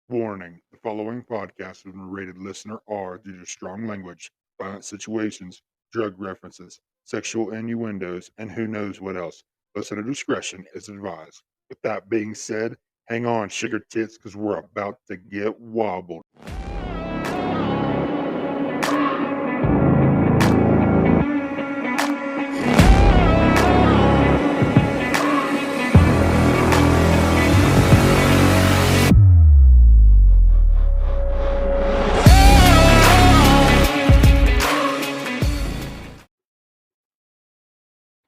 Warning: the following podcast has been rated listener R due to strong language, violent situations, drug references, sexual innuendos, and who knows what else. Listener discretion is advised. With that being said, hang on, sugar tits, because we're about to get wobbled.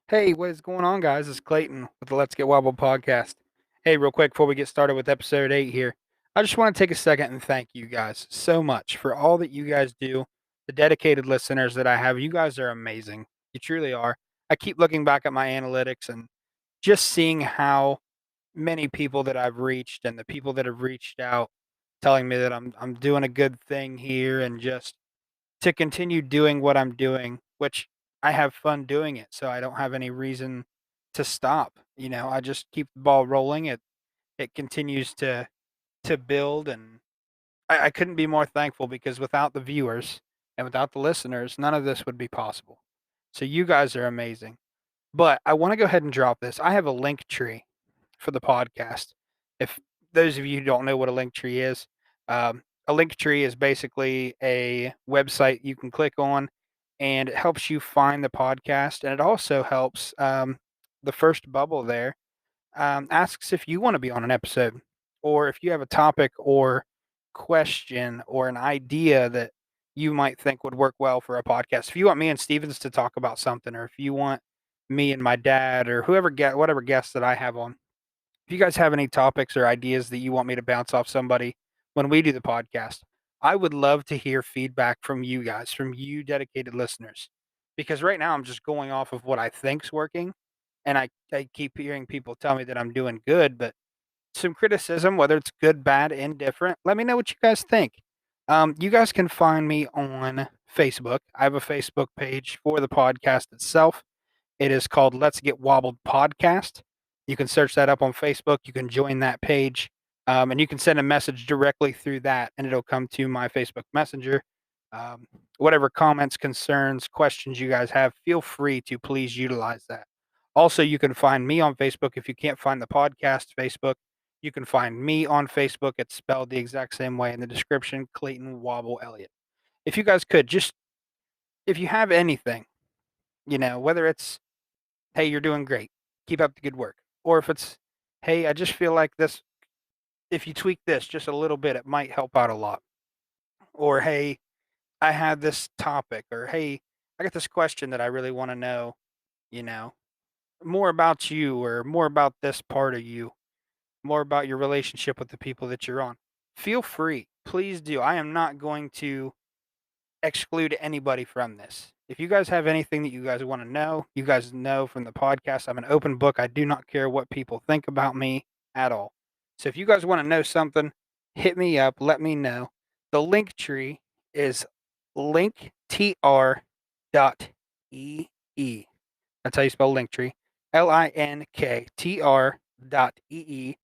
Hey, what is going on, guys? It's Clayton with the Let's Get Wobbled podcast. Hey, real quick before we get started with episode 8 here, I just want to take a second and thank you guys so much for all that you guys do. The dedicated listeners that I have, you guys are amazing. You truly are. I keep looking back at my analytics and just seeing how many people that I've reached and the people that have reached out telling me that I'm doing a good thing here and just to continue doing what I'm doing, which I have fun doing it, so I don't have any reason to stop. I just keep the ball rolling. It continues to build, and I couldn't be more thankful because without the viewers and without the listeners, none of this would be possible. So you guys are amazing. But I want to go ahead and drop this. I have a link tree for the podcast. If those of you who don't know what a link tree is, a link tree is basically a website you can click on and it helps you find the podcast. And it also helps the first bubble there asks if you want to be on an episode or if you have a topic or question or an idea that you might think would work well for a podcast. If you want me and Stevens to talk about something, or if you want me and my dad or whatever guests that I have on, if you guys have any topics or ideas that you want me to bounce off somebody when we do the podcast, I would love to hear feedback from you guys, from you dedicated listeners. Because right now I'm just going off of what I think's working, and I keep hearing people tell me that I'm doing good, but some criticism, whether it's good, bad, indifferent, let me know what you guys think. You guys can find me on Facebook. I have a Facebook page for the podcast itself. It is called Let's Get Wobbled Podcast. You can search that up on Facebook. You can join that page, and you can send a message directly through that, and it'll come to my Facebook Messenger. Whatever comments, concerns, questions you guys have, feel free to please utilize that. Also, you can find me on Facebook. If you can't find the podcast Facebook, you can find me on Facebook. It's spelled the exact same way in the description, Clayton Wobble Elliott. If you guys could just, if you have anything, whether it's hey, you're doing great. Keep up the good work. Or if it's, hey, I just feel like this, if you tweak this just a little bit, it might help out a lot. Or, hey, I had this topic. Or, hey, I got this question that I really want to know, you know, more about you or more about this part of you, more about your relationship with the people that you're on. Feel free. Please do. I am not going to exclude anybody from this. If you guys have anything that you guys want to know, you guys know from the podcast, I'm an open book. I do not care what people think about me at all. So if you guys want to know something, hit me up, let me know. The link tree is linktr dot ee. That's how you spell Linktree. linktr dot ee/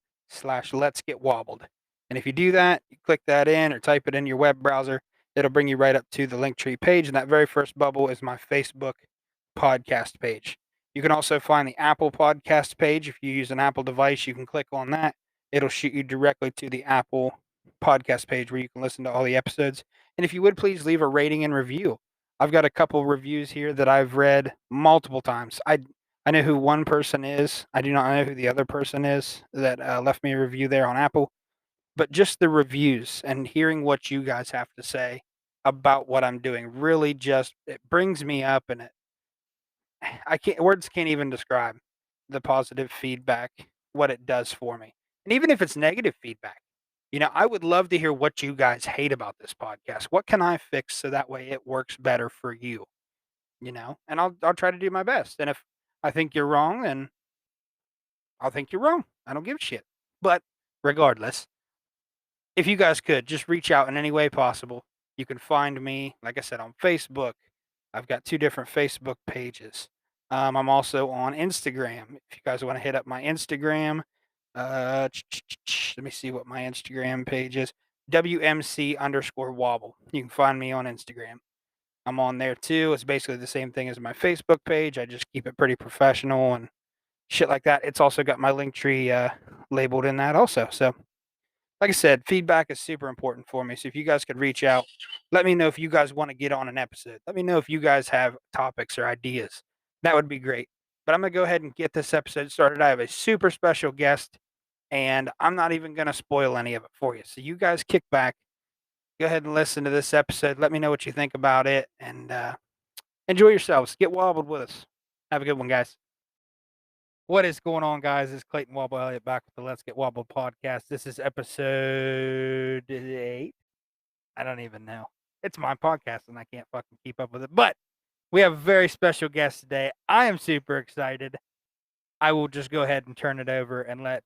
let's get wobbled. And if you do that, you click that in or type it in your web browser, it'll bring you right up to the Linktree page. And that very first bubble is my Facebook podcast page. You can also find the Apple podcast page. If you use an Apple device, you can click on that. It'll shoot you directly to the Apple podcast page where you can listen to all the episodes. And if you would please leave a rating and review. I've got a couple reviews here that I've read multiple times. I know who one person is. I do not know who the other person is that left me a review there on Apple. But just the reviews and hearing what you guys have to say about what I'm doing really just it brings me up, and I can't words can't even describe the positive feedback, what it does for me. And even if it's negative feedback, I would love to hear what you guys hate about this podcast. What can I fix so that way it works better for you? And I'll try to do my best. And if I think you're wrong, then I'll think you're wrong. I don't give a shit. But regardless, if you guys could just reach out in any way possible, you can find me, like I said, on Facebook. I've got 2 different Facebook pages. I'm also on Instagram. If you guys want to hit up my Instagram, Let me see what my Instagram page is. WMC_wobble. You can find me on Instagram. I'm on there too. It's basically the same thing as my Facebook page. I just keep it pretty professional and shit like that. It's also got my link tree labeled in that also. So, like I said, feedback is super important for me. So if you guys could reach out, let me know if you guys want to get on an episode. Let me know if you guys have topics or ideas. That would be great. But I'm going to go ahead and get this episode started. I have a super special guest, and I'm not even going to spoil any of it for you. So you guys kick back, go ahead and listen to this episode. Let me know what you think about it, and enjoy yourselves. Get wobbled with us. Have a good one, guys. What is going on, guys? It's Clayton Wobble Elliott back with the Let's Get Wobbled podcast. This is episode 8. I don't even know. It's my podcast, and I can't fucking keep up with it. But we have a very special guest today. I am super excited. I will just go ahead and turn it over and let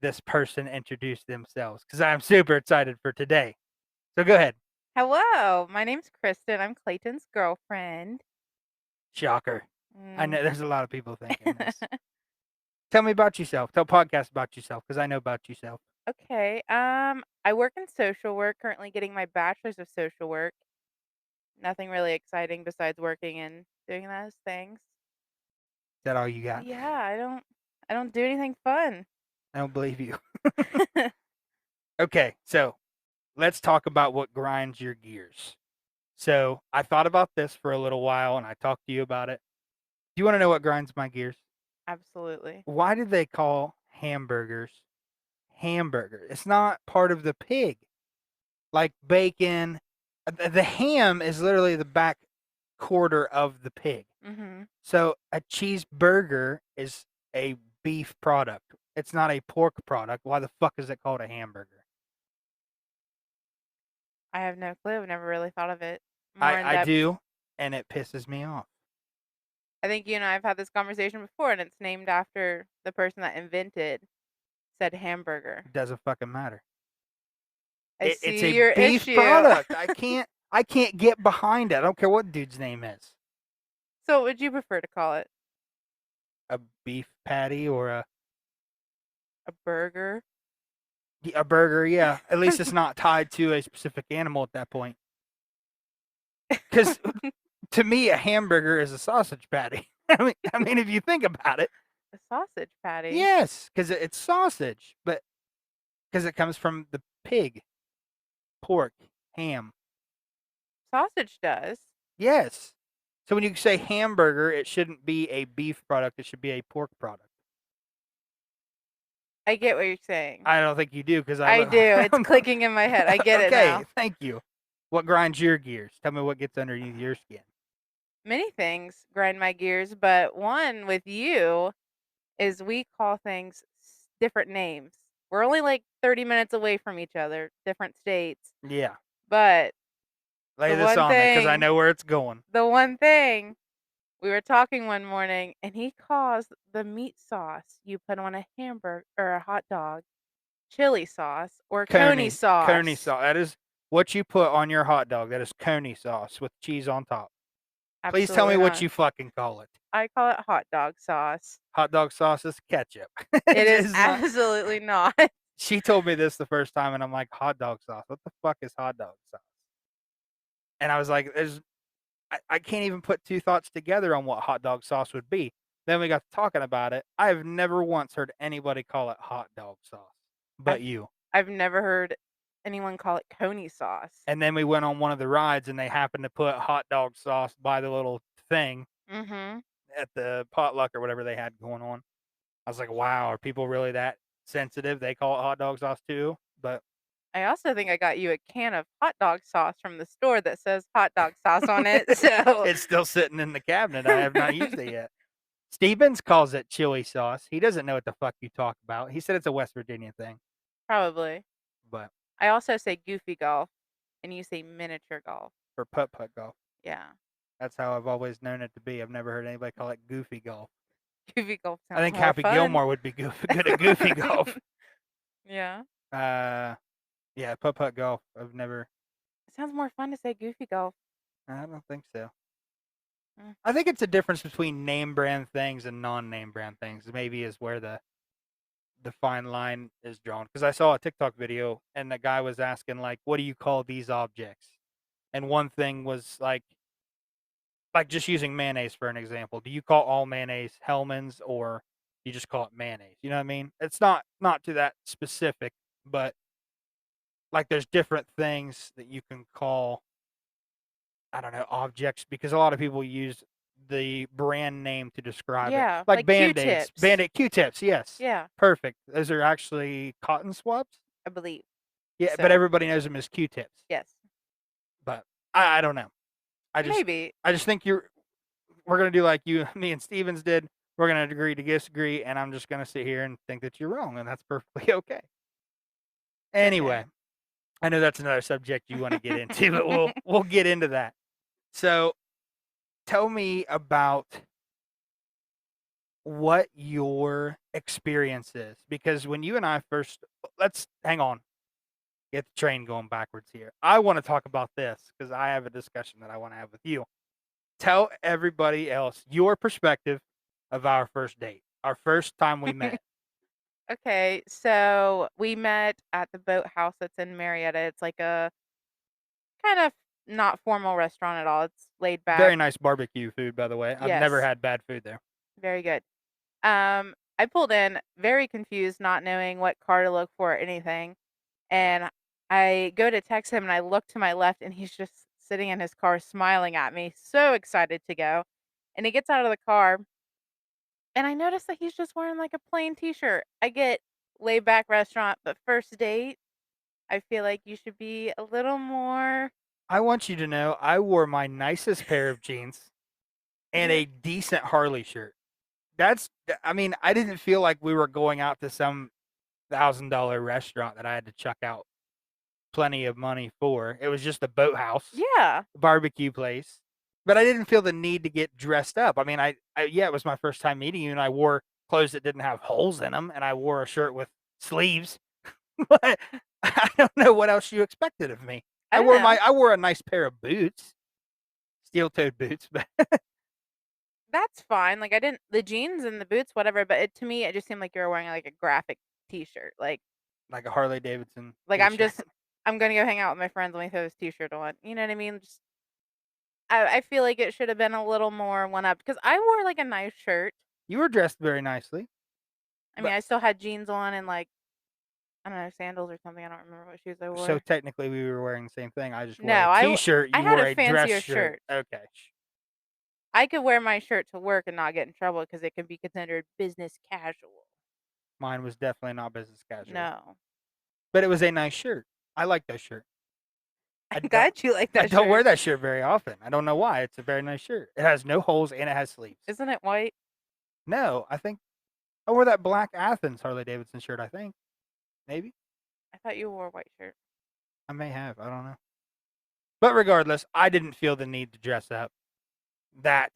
this person introduce themselves because I'm super excited for today. So go ahead. Hello, my name's Kristen. I'm Clayton's girlfriend. Shocker. I Mm. know there's a lot of people thinking this. Tell me about yourself. Tell podcast about yourself because I know about yourself. Okay. I work in social work, currently getting my bachelor's of social work. Nothing really exciting besides working and doing those things. Is that all you got? Yeah, I don't do anything fun. I don't believe you. Okay, so let's talk about what grinds your gears. So I thought about this for a little while and I talked to you about it. Do you want to know what grinds my gears? Absolutely. Why did they call hamburgers hamburger? It's not part of the pig. Like bacon. The ham is literally the back quarter of the pig. Mm-hmm. So a cheeseburger is a beef product. It's not a pork product. Why the fuck is it called a hamburger? I have no clue. I've never really thought of it more in I depth. do, and it pisses me off. I think you and I have had this conversation before, and it's named after the person that invented said hamburger. It doesn't fucking matter. I It's see a your beef issue. product. I can't get behind it. I don't care what dude's name is. So, what would you prefer to call it? A beef patty or A burger? a burger, yeah. At least it's not tied to a specific animal at that point. Because to me, a hamburger is a sausage patty. I mean, if you think about it, A sausage patty? yes, because it's sausage, but because it comes from the pig, pork, ham. Sausage does. Yes. So when you say hamburger, it shouldn't be a beef product. It should be a pork product. I get what you're saying. I don't think you do because I do. It's clicking in my head. I get it now. Okay, thank you. What grinds your gears? Tell me what gets underneath your skin. Many things grind my gears, but one with you is we call things different names. We're only like 30 minutes away from each other, different states. Yeah. But Lay the this one on me because I thing, know where it's going. the one thing, we were talking one morning and he calls the meat sauce you put on a hamburger or a hot dog chili sauce or coney sauce. Coney sauce. That is what you put on your hot dog. That is coney sauce with cheese on top. Please tell me Absolutely what not. you fucking call it. I call it hot dog sauce. Hot dog sauce is ketchup. It is not. absolutely not. She told me this the first time, and I'm like, hot dog sauce. What the fuck is hot dog sauce? And I was like, I can't even put two thoughts together on what hot dog sauce would be. Then we got to talking about it. I have never once heard anybody call it hot dog sauce, but you. I've never heard anyone call it coney sauce. And then we went on one of the rides, and they happened to put hot dog sauce by the little thing Mm-hmm. at the potluck or whatever they had going on. I was like, wow, are people really that sensitive? They call it hot dog sauce too? But I also think I got you a can of hot dog sauce from the store that says hot dog sauce on it. So it's still sitting in the cabinet. I have not used it yet. Stevens calls it chili sauce. He doesn't know what the fuck you talk about. He said it's a West Virginia thing. probably. But I also say goofy golf, and you say miniature golf. for putt-putt golf, Yeah. that's how I've always known it to be. I've never heard anybody call it goofy golf. Goofy golf sounds I think more Happy fun. Gilmore would be good at goofy golf. Yeah. Yeah, putt-putt golf. I've never. It sounds more fun to say goofy golf. I don't think so. Mm. I think it's a difference between name brand things and non-name brand things. Maybe is where the the fine line is drawn. Because I saw a TikTok video and the guy was asking like, "What do you call these objects?" And one thing was like just using mayonnaise for an example. Do you call all mayonnaise Hellman's or you just call it mayonnaise? You know what I mean? It's not to that specific, but like there's different things that you can call, I don't know, objects, because a lot of people use the brand name to describe it. Yeah, Like like Band-Aids. Q-tips. Band-Aid Q-tips, yes. Yeah, Perfect. Those are actually cotton swabs. I believe Yeah, but so. everybody knows them as Q-tips. Yes. But I don't know. I Maybe. just think we're gonna do like me and Stevens did. We're gonna agree to disagree, and I'm just gonna sit here and think that you're wrong, and that's perfectly okay. Anyway, I know that's another subject you want to get into, but we'll get into that. So, tell me about what your experience is, because when you and I first, let's hang on, get the train going backwards here. I want to talk about this because I have a discussion that I want to have with you. Tell everybody else your perspective of our first date, our first time we met. Okay, so we met at the boathouse that's in Marietta. It's like a kind of not formal restaurant at all. It's laid back. Very nice barbecue food, by the way. I've never Yes. had bad food there. Very good. I pulled in very confused, not knowing what car to look for or anything. And I go to text him and I look to my left and he's just sitting in his car smiling at me, so excited to go. And he gets out of the car and I notice that he's just wearing like a plain t-shirt. I get laid back restaurant, but first date, I feel like you should be a little more. I want you to know I wore my nicest pair of jeans and a decent Harley shirt. I mean, I didn't feel like we were going out to some $1,000 restaurant that I had to chuck out plenty of money for. It was just a boathouse Yeah. barbecue place. But I didn't feel the need to get dressed up. I mean, yeah, it was my first time meeting you, and I wore clothes that didn't have holes in them, and I wore a shirt with sleeves. But I don't know what else you expected of me. I don't know. I wore a nice pair of boots, steel-toed boots, but That's fine. Like I didn't the jeans and the boots, whatever, but to me it just seemed like you were wearing like a graphic t-shirt. Like like a Harley Davidson. I'm t-shirt. just I'm gonna go hang out with my friends. Let me throw this t-shirt on. You know what I mean? Just I feel like it should have been a little more one up because I wore like a nice shirt. You were dressed very nicely. I mean, I still had jeans on and like I don't know, sandals or something. I don't remember what shoes I wore. So technically, we were wearing the same thing. I just wore No, a t-shirt. I You had wore a a dress fancier shirt. shirt. Okay. I could wear my shirt to work and not get in trouble because it could be considered business casual. Mine was definitely not business casual. No. But it was a nice shirt. I like that shirt. I'm glad you like that I don't shirt. wear that shirt very often. I don't know why. It's a very nice shirt. It has no holes and it has sleeves. Isn't it white? No, I think I wore that black Athens Harley Davidson shirt, I think. Maybe. I thought you wore a white shirt. I may have. I don't know. But regardless, I didn't feel the need to dress up. I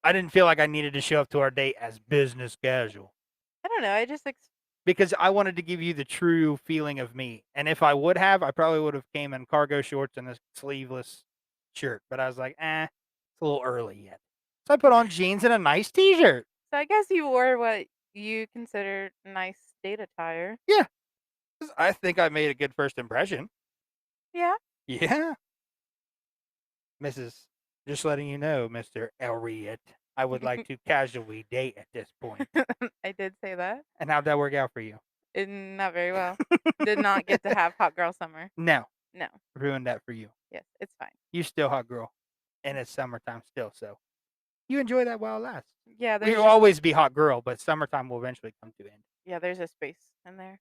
didn't feel like I needed to show up to our date as business casual. I don't know. I just Because I wanted to give you the true feeling of me. And if I would have, I probably would have came in cargo shorts and a sleeveless shirt. But I was like, it's a little early yet. So I put on jeans and a nice t-shirt. So I guess you wore what you consider nice date attire. Yeah. I think I made a good first impression. Yeah. Yeah. Mrs. Just letting you know, Mr. Elriot, I would like to casually date at this point. I did say that. And how'd that work out for you? Not very well. Did not get to have hot girl summer. No. No. Ruined that for you. Yes, it's fine. You still hot girl. And it's summertime still, so you enjoy that while it lasts. Yeah, You'll always be hot girl, but summertime will eventually come to an end. Yeah, there's a space in there.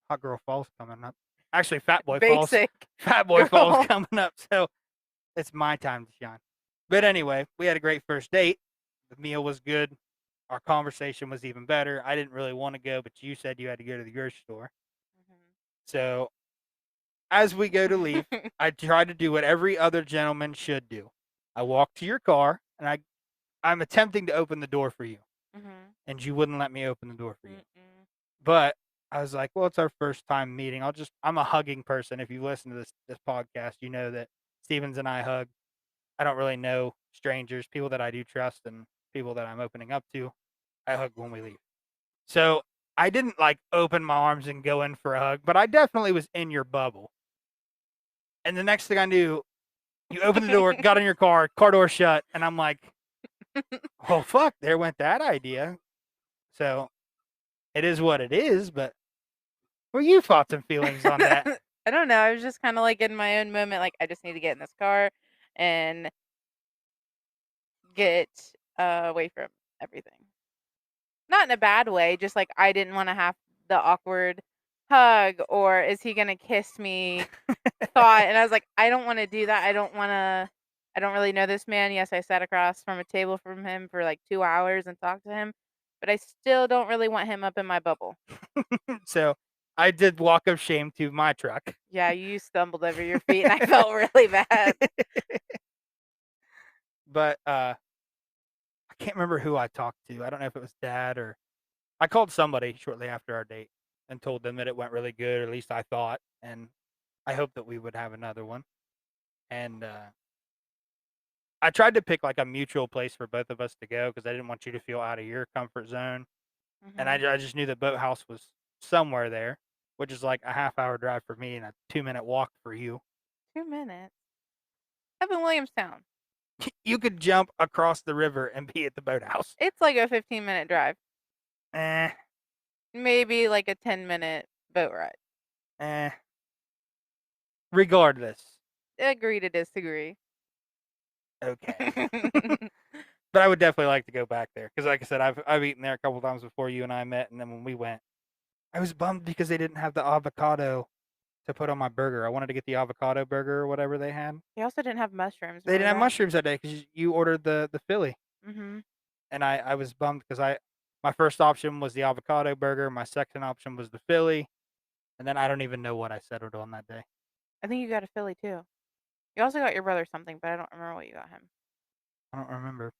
Hot girl falls coming up. Actually, fat boy Basic falls. Fat boy girl. falls coming up, so it's my time to shine. But anyway, we had a great first date. The meal was good. Our conversation was even better. I didn't really want to go, but you said you had to go to the grocery store. So as we go to leave, I try to do what every other gentleman should do. I walk to your car, and I'm attempting to open the door for you. And you wouldn't let me open the door for you. But I was like, well, it's our first time meeting. I'm a hugging person. If you listen to this podcast, you know that Stevens and I hug. I don't really know strangers, people that I do trust and people that I'm opening up to. I hug when we leave. So I didn't like open my arms and go in for a hug, but I definitely was in your bubble. And the next thing I knew, you opened the door, got in your car door shut, and I'm like, well, fuck, there went that idea. So it is what it is, but well, you thoughts and feelings on that. I don't know. I was just kind of like in my own moment, like I just need to get in this car and get away from everything. Not in a bad way, just like I didn't want to have the awkward hug or is he gonna kiss me thought. And I was like, I don't want to do that. I don't really know this man. Yes, I sat across from a table from him for like 2 hours and talked to him, but I still don't really want him up in my bubble. So I did walk of shame to my truck. Yeah, you stumbled over your feet and I felt really bad. But I can't remember who I talked to. I don't know if it was Dad or I called somebody shortly after our date and told them that it went really good, or at least I thought, and I hoped that we would have another one. And I tried to pick like a mutual place for both of us to go because I didn't want you to feel out of your comfort zone. And I just knew the boathouse was somewhere there, which is like a half-hour drive for me and a 2-minute walk for you. 2 minutes. I'm in Williamstown. You could jump across the river and be at the boathouse. It's like a 15-minute drive. Eh, Maybe like a 10-minute boat ride. eh. Regardless, Agree to disagree. okay. But I would definitely like to go back there because, like I said, I've eaten there a couple times before you and I met, and then when we went, I was bummed because they didn't have the avocado to put on my burger. I wanted to get the avocado burger or whatever they had. They also didn't have mushrooms. They didn't have remember mushrooms that day because you ordered the Philly, that? Mm-hmm. and I was bummed because my first option was the avocado burger, my second option was the Philly, and then I don't even know what I settled on that day. I think you got a Philly too. You also got your brother something, but I don't remember what you got him. I don't remember.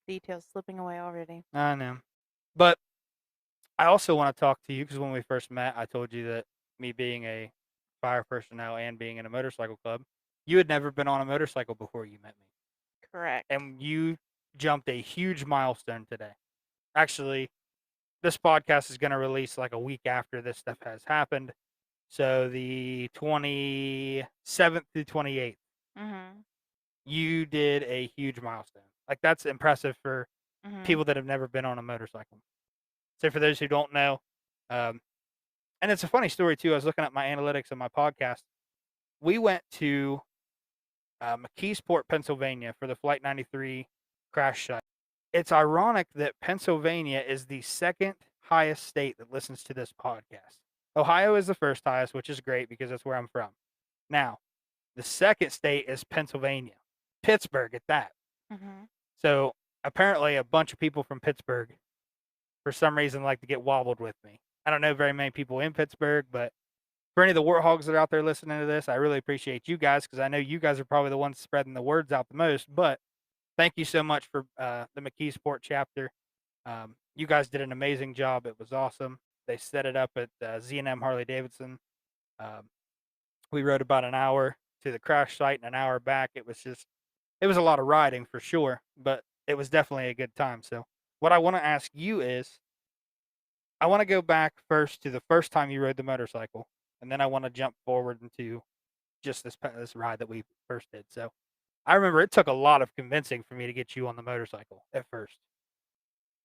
Details slipping away already. I know, but I also want to talk to you because when we first met, I told you that me being a fire personnel and being in a motorcycle club, you had never been on a motorcycle before you met me. Correct. And you jumped a huge milestone today. Actually, this podcast is going to release like a week after this stuff has happened. So the 27th through 28th, you did a huge milestone. Like that's impressive for people that have never been on a motorcycle. So for those who don't know, and it's a funny story too. I was looking at my analytics of my podcast. We went to McKeesport, Pennsylvania for the Flight 93 crash site. It's ironic that Pennsylvania is the second highest state that listens to this podcast. Ohio is the first highest, which is great because that's where I'm from. Now, the second state is Pennsylvania, Pittsburgh at that. So apparently a bunch of people from Pittsburgh, for some reason, like to get wobbled with me. I don't know very many people in Pittsburgh, but for any of the warthogs that are out there listening to this, I really appreciate you guys because I know you guys are probably the ones spreading the words out the most. But thank you so much for the McKeesport chapter. You guys did an amazing job. It was awesome. They set it up at Z&M Harley Davidson. We rode about an hour to the crash site and an hour back. It was a lot of riding for sure, but it was definitely a good time. So what I want to ask you is, I want to go back first to the first time you rode the motorcycle, and then I want to jump forward into just this ride that we first did. So I remember it took a lot of convincing for me to get you on the motorcycle at first.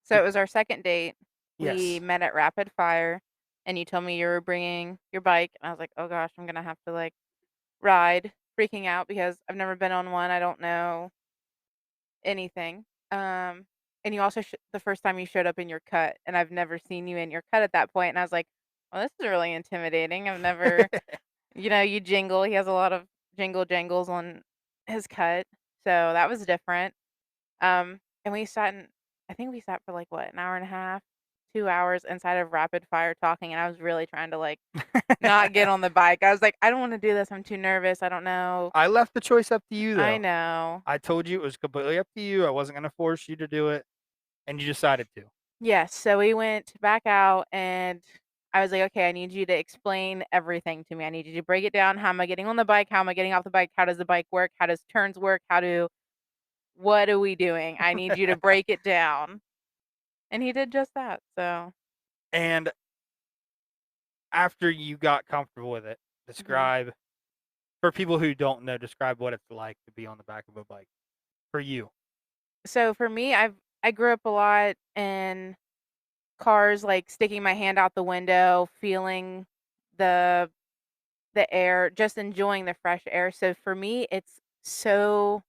So it was our second date. Yes. We met at Rapid Fire, and you told me you were bringing your bike, and I was like, oh gosh, I'm gonna have to like ride, freaking out because I've never been on one. I don't know anything. And you also the first time you showed up in your cut, and I've never seen you in your cut at that point, and I was like, well, this is really intimidating. I've never, you jingle. He has a lot of jangles on his cut, so that was different. And we sat in, I think we sat for like what, an hour and a half, 2 hours inside of Rapid Fire talking, and I was really trying to like not get on the bike. I was like, I don't want to do this. I'm too nervous. I don't know. I left the choice up to you, though. I know. I told you it was completely up to you. I wasn't going to force you to do it, and you decided to. Yes. So we went back out, and I was like, okay, I need you to explain everything to me. I need you to break it down. How am I getting on the bike? How am I getting off the bike? How does the bike work? How does turns work? What are we doing? I need you to break it down. And he did just that. So, And after you got comfortable with it, mhm. describe for people who don't know, describe what it's like to be on the back of a bike for you. So for me, I grew up a lot in cars, like sticking my hand out the window, feeling the the air, just enjoying the fresh air. So for me, it's so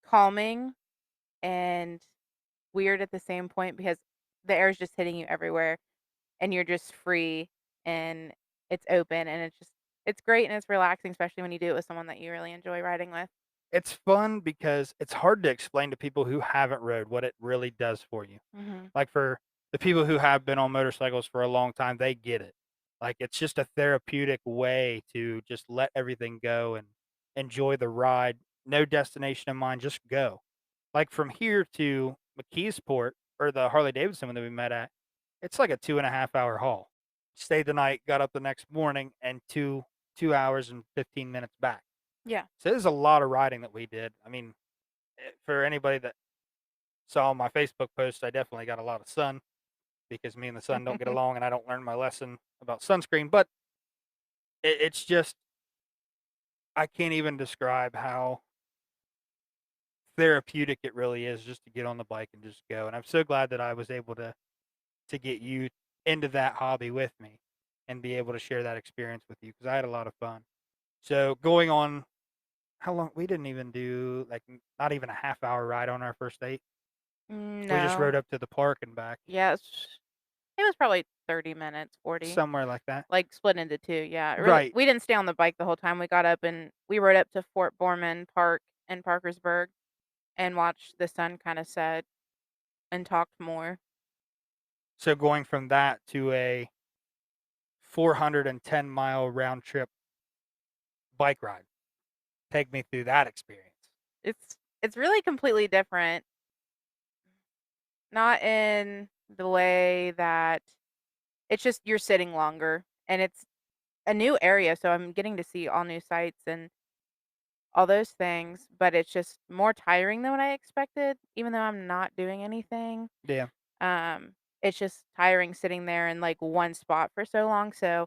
calming and weird at the same point because the air is just hitting you everywhere and you're just free and it's open and it's great and it's relaxing, especially when you do it with someone that you really enjoy riding with. It's fun because it's hard to explain to people who haven't rode what it really does for you. Mhm. Like for the people who have been on motorcycles for a long time, they get it. Like it's just a therapeutic way to just let everything go and enjoy the ride. No destination in mind, just go. Like from here to McKeesport or the Harley Davidson one that we met at, it's like a 2.5 hour haul. Stayed the night, got up the next morning, and two hours and 15 minutes back. Yeah. So there's a lot of riding that we did. I mean, for anybody that saw my Facebook post, I definitely got a lot of sun because me and the sun don't get along, and I don't learn my lesson about sunscreen. But it's just I can't even describe how therapeutic it really is just to get on the bike and just go. And I'm so glad that I was able to get you into that hobby with me and be able to share that experience with you because I had a lot of fun. So going on, how long? We didn't even do like not even a half-hour ride on our first date. We just rode No. up to the park and back, Yes. It was probably 30 minutes, 40. somewhere like that. Like split into two. Yeah. It really Right. we didn't stay on the bike the whole time. We got up and we rode up to Fort Borman Park in Parkersburg and watched the sun kind of set and talked more. So going from that to a 410-mile round trip bike ride, take me through that experience. It's really completely different. Not in the way that it's just you're sitting longer and it's a new area, so I'm getting to see all new sights and all those things, but it's just more tiring than what I expected, even though I'm not doing anything. Yeah. Um, it's just tiring sitting there in like one spot for so long. So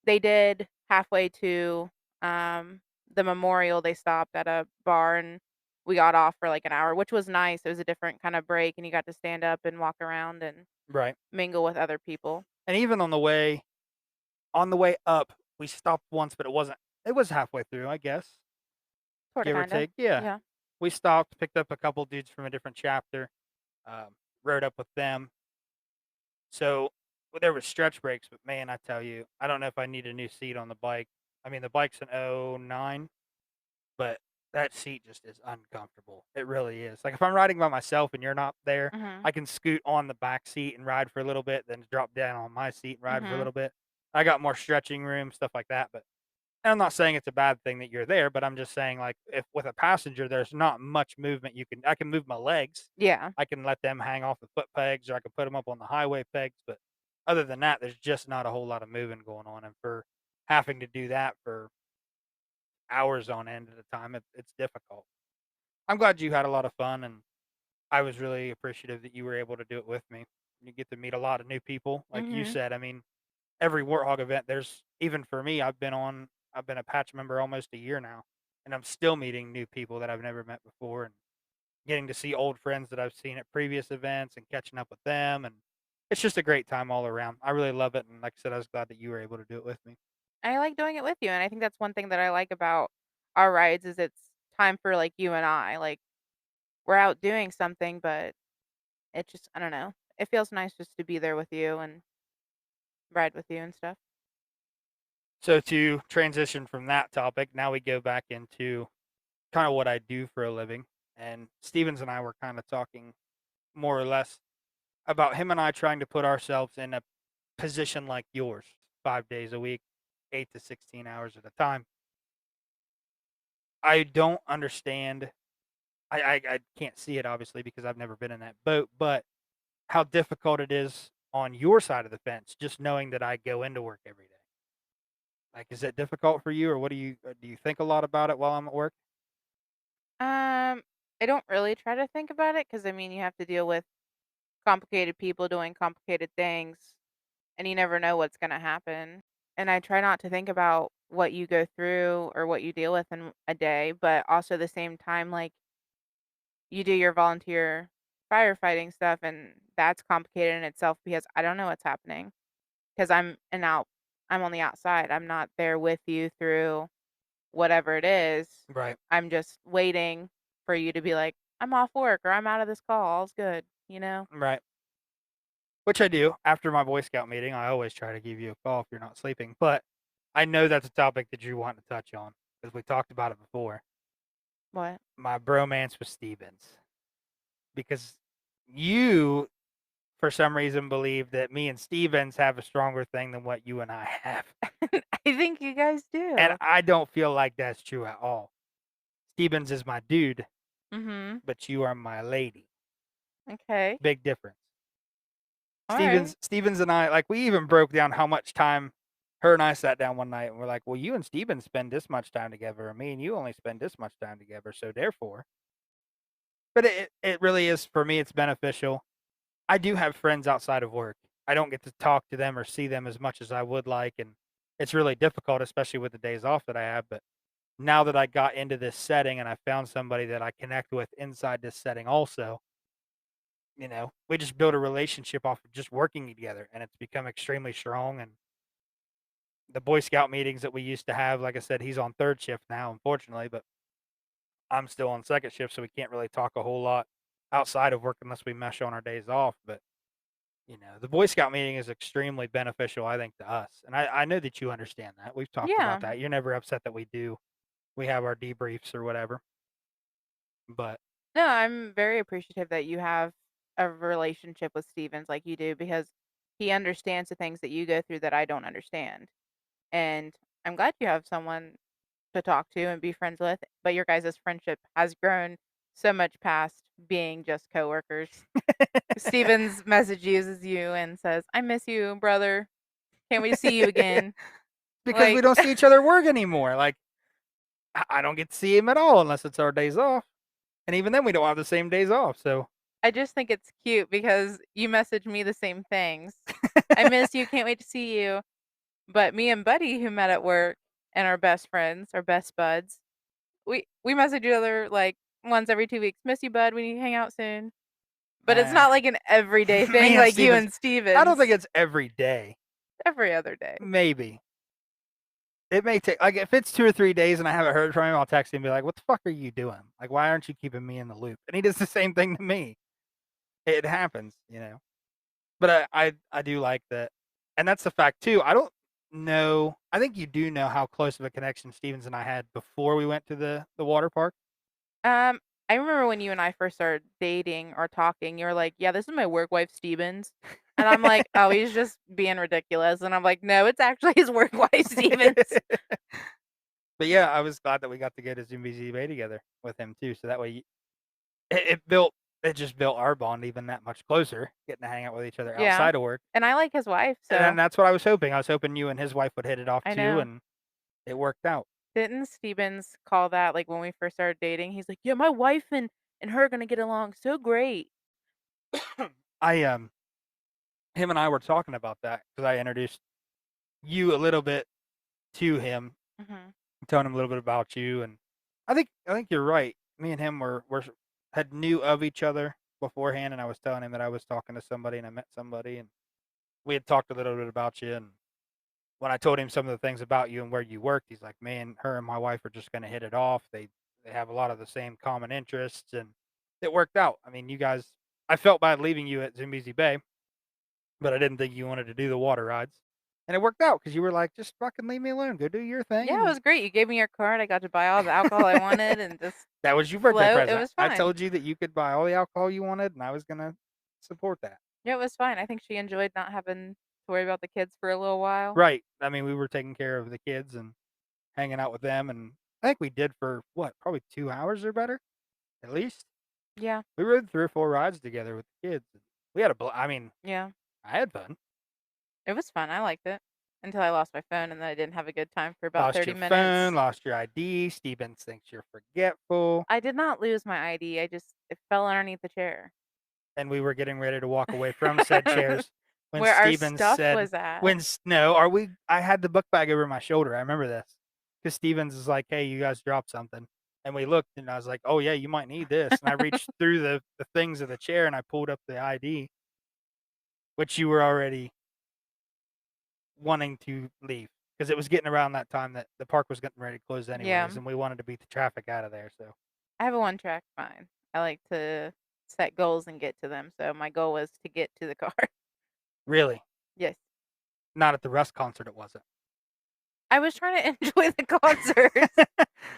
they did halfway to um the memorial, they stopped at a bar and we got off for like an hour, which was nice. It was a different kind of break and you got to stand up and walk around and Right. mingle with other people. And even on the way up, we stopped once, but it was halfway through, I guess, Sorta give or kinda. take. Yeah. Yeah. We stopped, picked up a couple dudes from a different chapter, rode up with them. So well, there was stretch breaks, but man, I tell you, I don't know if I need a new seat on the bike. I mean, the bike's an '09, but that seat just is uncomfortable. It really is. Like if I'm riding by myself and you're not there, Mhm. I can scoot on the back seat and ride for a little bit, then drop down on my seat and ride for a Mhm. little bit. I got more stretching room, stuff like that. But and I'm not saying it's a bad thing that you're there, but I'm just saying like if with a passenger, there's not much movement. I can move my legs. Yeah. I can let them hang off the foot pegs, or I can put them up on the highway pegs. But other than that, there's just not a whole lot of moving going on. And for having to do that for hours on end at a time, it's difficult. I'm glad you had a lot of fun, and I was really appreciative that you were able to do it with me. You get to meet a lot of new people, like you Mhm. said. I mean, every Warthog event, there's even for me, I've been a patch member almost a year now, and I'm still meeting new people that I've never met before, and getting to see old friends that I've seen at previous events and catching up with them, and it's just a great time all around. I really love it, and like I said, I was glad that you were able to do it with me. I like doing it with you, and I think that's one thing that I like about our rides is it's time for, like, you and I, like, we're out doing something, but it just I don't know. It feels nice just to be there with you and ride with you and stuff. So to transition from that topic, now we go back into kind of what I do for a living. And Stevens and I were kind of talking more or less about him and I trying to put ourselves in a position like yours, 5 days a week, 8 to 16 hours at a time. I don't understand. I can't see it obviously because I've never been in that boat, but how difficult it is on your side of the fence, just knowing that I go into work every day. Like, is it difficult for you, or what do you think a lot about it while I'm at work? Um, I don't really try to think about it because I mean, you have to deal with complicated people doing complicated things, and you never know what's gonna happen. And I try not to think about what you go through or what you deal with in a day, but also at the same time, like, you do your volunteer firefighting stuff, and that's complicated in itself because I don't know what's happening. 'Cause I'm on the outside. I'm not there with you through whatever it is. Right. I'm just waiting for you to be like, "I'm off work," or "I'm out of this call. All's good," you know? Right. Which I do. After my Boy Scout meeting, I always try to give you a call if you're not sleeping. But I know that's a topic that you want to touch on because we talked about it before. What? My bromance with Stevens. Because you, for some reason, believe that me and Stevens have a stronger thing than what you and I have. I think you guys And do. I don't feel like that's true at all. Stevens is my dude, Mhm. but you are my lady. Okay. Big difference. Alright. Stevens and I, like, we even broke down how much time her and I sat down one night and we're like, well, you and Stevens spend this much time together, and me and you only spend this much time together. So therefore, but it really is, for me, it's beneficial. I do have friends outside of work. I don't get to talk to them or see them as much as I would like. And it's really difficult, especially with the days off that I have. But now that I got into this setting and I found somebody that I connect with inside this setting also, we just build a relationship off of just working together, and it's become extremely strong. And the Boy Scout meetings that we used to have, like I said, he's on third shift now, unfortunately, but I'm still on second shift, so we can't really talk a whole lot outside of work unless we mesh on our days off. But the Boy Scout meeting is extremely beneficial, I think, to us, and I know that you understand that. We've talked about Yeah. that. You're never upset that we have our debriefs or whatever. But No, I'm very appreciative that you have a relationship with Stevens like you do because he understands the things that you go through that I don't understand. And I'm glad you have someone to talk to and be friends with, but your guys' friendship has grown so much past being just coworkers. Stevens messages you and says, "I miss you, brother. Can't wait to see you again." because we Like, don't see each other work anymore, like I don't get to see him at all unless it's our days off, and even then we don't have the same days off. So I just think it's cute because you message me the same things. "I miss you, can't wait to see you." But me and Buddy, who met at work and are best friends, are best buds, we message each other, like, once every 2 weeks, "Miss you, bud, we need to hang out soon." But it's uh, not like an everyday thing me and like you Stevens, and I don't think Stevens. it's every day. Every other day. Maybe it may take, like, if it's 2 or 3 days and I haven't heard from him, I'll text him and be like, "What the fuck are you doing? Like, why aren't you keeping me in the loop?" And he does the same thing to me. It happens. But I do like that, and that's the fact too. I don't know. I think you do know how close of a connection Stevens and I had before we went to the water park. Um, I remember when you and I first started dating or talking, you were like, "Yeah, this is my work wife, Stevens." And I'm like, "Oh, he's just being ridiculous." And I'm like, "No, it's actually his work wife, Stevens." But yeah, I was glad that we got to go to Zumbie Bay together with him too. So that way, it just built our bond even that much closer, getting to hang out with each other Yeah. outside of work. And I like his wife, And then so that's what I was hoping. I was hoping you and his wife would hit it off I too, know. and it worked out. Didn't Stevens call that like when we first started dating? He's like, "Yeah, my wife and her are gonna get along so great." I him and I were talking about that because I introduced you a little bit to him, Mhm. telling him a little bit about you, and I think you're right. Me and him were had knew of each other beforehand, and I was telling him that I was talking to somebody and I met somebody, and we had talked a little bit about you. And when I told him some of the things about you and where you worked, he's like, "Man, her and my wife are just going to hit it off. They have a lot of the same common interests," and it worked out. I mean, you guys. I felt bad leaving you at Zimbizi Bay, but I didn't think you wanted to do the water rides. And it worked out because you were like, just fucking leave me alone. Go do your thing. Yeah, it And was great. You gave me your card. I got to buy all the alcohol I wanted and just that was your birthday float. It present. was I fine. told you that you could buy all the alcohol you wanted, and I was going to support that. Yeah, it was fine. I think she enjoyed not having to worry about the kids for a little while. Right. I mean, we were taking care of the kids and hanging out with them. And I think we did for what, probably 2 hours or better, at least. Yeah, We rode 3 or 4 rides together with the kids. We had I mean, yeah. I had fun. It was fun. I liked it until I lost my phone and then I didn't have a good time for about Lost 30 your phone, minutes. lost your ID. Stevens thinks you're forgetful. I did not lose my ID. It fell underneath the chair. and we were getting ready to walk away from said chairs when Where our Steven stuff said, was at. I had the book bag over my shoulder. I remember this because Stevens is like, hey, you guys dropped something. And we looked, and I was like, oh, yeah, you might need this. And I reached through the things of the chair, and I pulled up the ID, which you were already wanting to leave because it was getting around that time that the park was getting ready to close anyways, Yeah. and we wanted to beat the traffic out of there. So I have a one-track mind. I like to set goals and get to them. So my goal was to get to the car. really, Yes. not at the Russ concert, it wasn't. I was trying to enjoy the concert.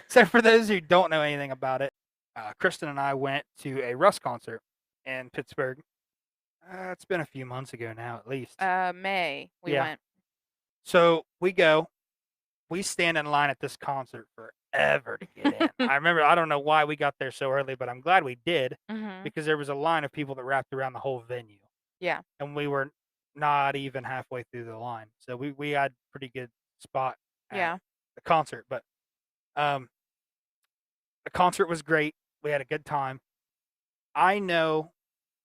So for those who don't know anything about it, Kristen and I went to a Russ concert in Pittsburgh. It's been a few months ago now, at least. May we Yeah. went. So we go. We stand in line at this concert forever to get in. I remember, I don't know why we got there so early, but I'm glad we did Mhm. because there was a line of people that wrapped around the whole venue. Yeah. And we were not even halfway through the line. So we had pretty good spot at Yeah. the concert. But the concert was great. We had a good time. I know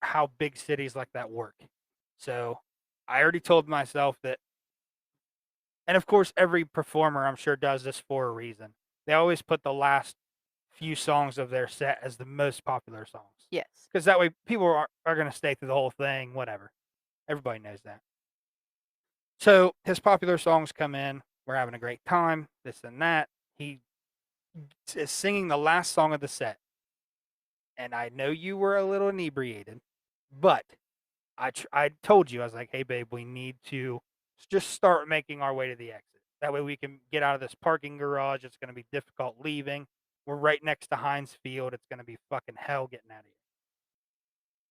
how big cities like that work. So I already told myself that, and of course, every performer I'm sure does this for a reason. They always put the last few songs of their set as the most popular songs. Yes. Because that way people are going to stay through the whole thing, whatever. Everybody knows that. So his popular songs come in. We're having a great time, this and that. He is singing the last song of the set. And I know you were a little inebriated, but I told you, I was like, hey, babe, we need to just start making our way to the exit. That way we can get out of this parking garage. It's going to be difficult leaving. We're right next to Heinz Field. It's going to be fucking hell getting out of here.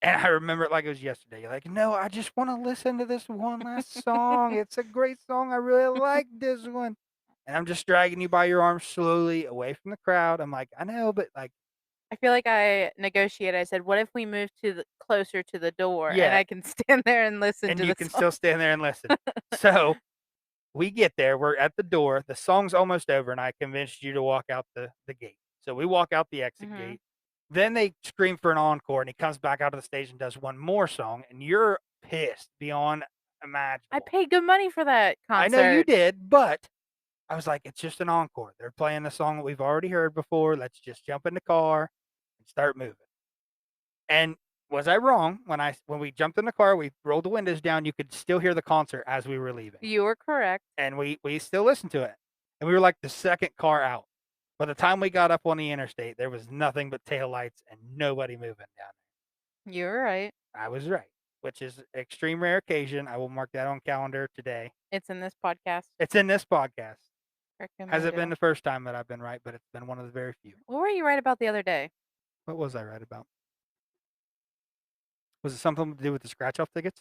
And I remember it like it was yesterday. You're like, no, I just want to listen to this one last song. It's a great song. I really like this one. And I'm just dragging you by your arm slowly away from the crowd. I'm like, I know, but like, I feel like I negotiated. I said, "What if we move to closer to the door, and Yeah. I can stand there and listen and to you the can song?" still stand there and listen. So we get there. We're at the door. The song's almost over, and I convinced you to walk out the gate. So we walk out the exit Mhm. gate. Then they scream for an encore, and he comes back out of the stage and does one more song, and you're pissed beyond imaginable. I paid good money for that concert. I know you did, but I was like, it's just an encore. They're playing the song that we've already heard before. Let's just jump in the car and start moving. And was I wrong when we jumped in the car, we rolled the windows down, you could still hear the concert as we were leaving. You were correct. And we still listened to it. And we were like the second car out. By the time we got up on the interstate, there was nothing but taillights and nobody moving down You were right. there. I was right, which is extreme rare occasion. I will mark that on calendar today. It's in this podcast. It's in this podcast. Recommend Hasn't been it. the first time that I've been right, but it's been one of the very few. What were you right about the other day? What was I right about? Was it something to do with the scratch off tickets?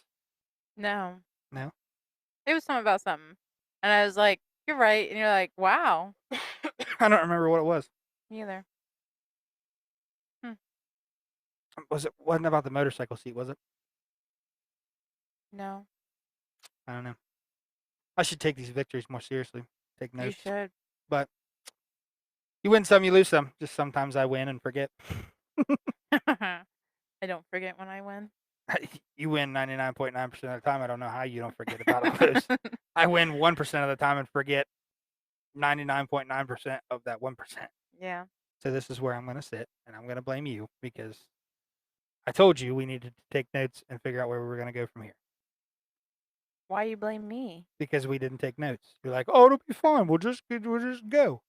No. No? It was something about something. And I was like, "You're right." And you're like, "Wow." I don't remember what it was. Me either. Wasn't about the motorcycle seat, was it? No. I don't know. I should take these victories more seriously. Take You notes. should. But you win some, you lose some. Just sometimes I win and forget. I don't forget when I win. You win 99.9% of the time. I don't know how you don't forget about all those. I win 1% of the time and forget 99.9% of that 1%. Yeah. So this is where I'm going to sit, and I'm going to blame you because I told you we needed to take notes and figure out where we were going to go from here. Why you blame me? Because we didn't take notes. You're like, oh, it'll be fine. We'll just go.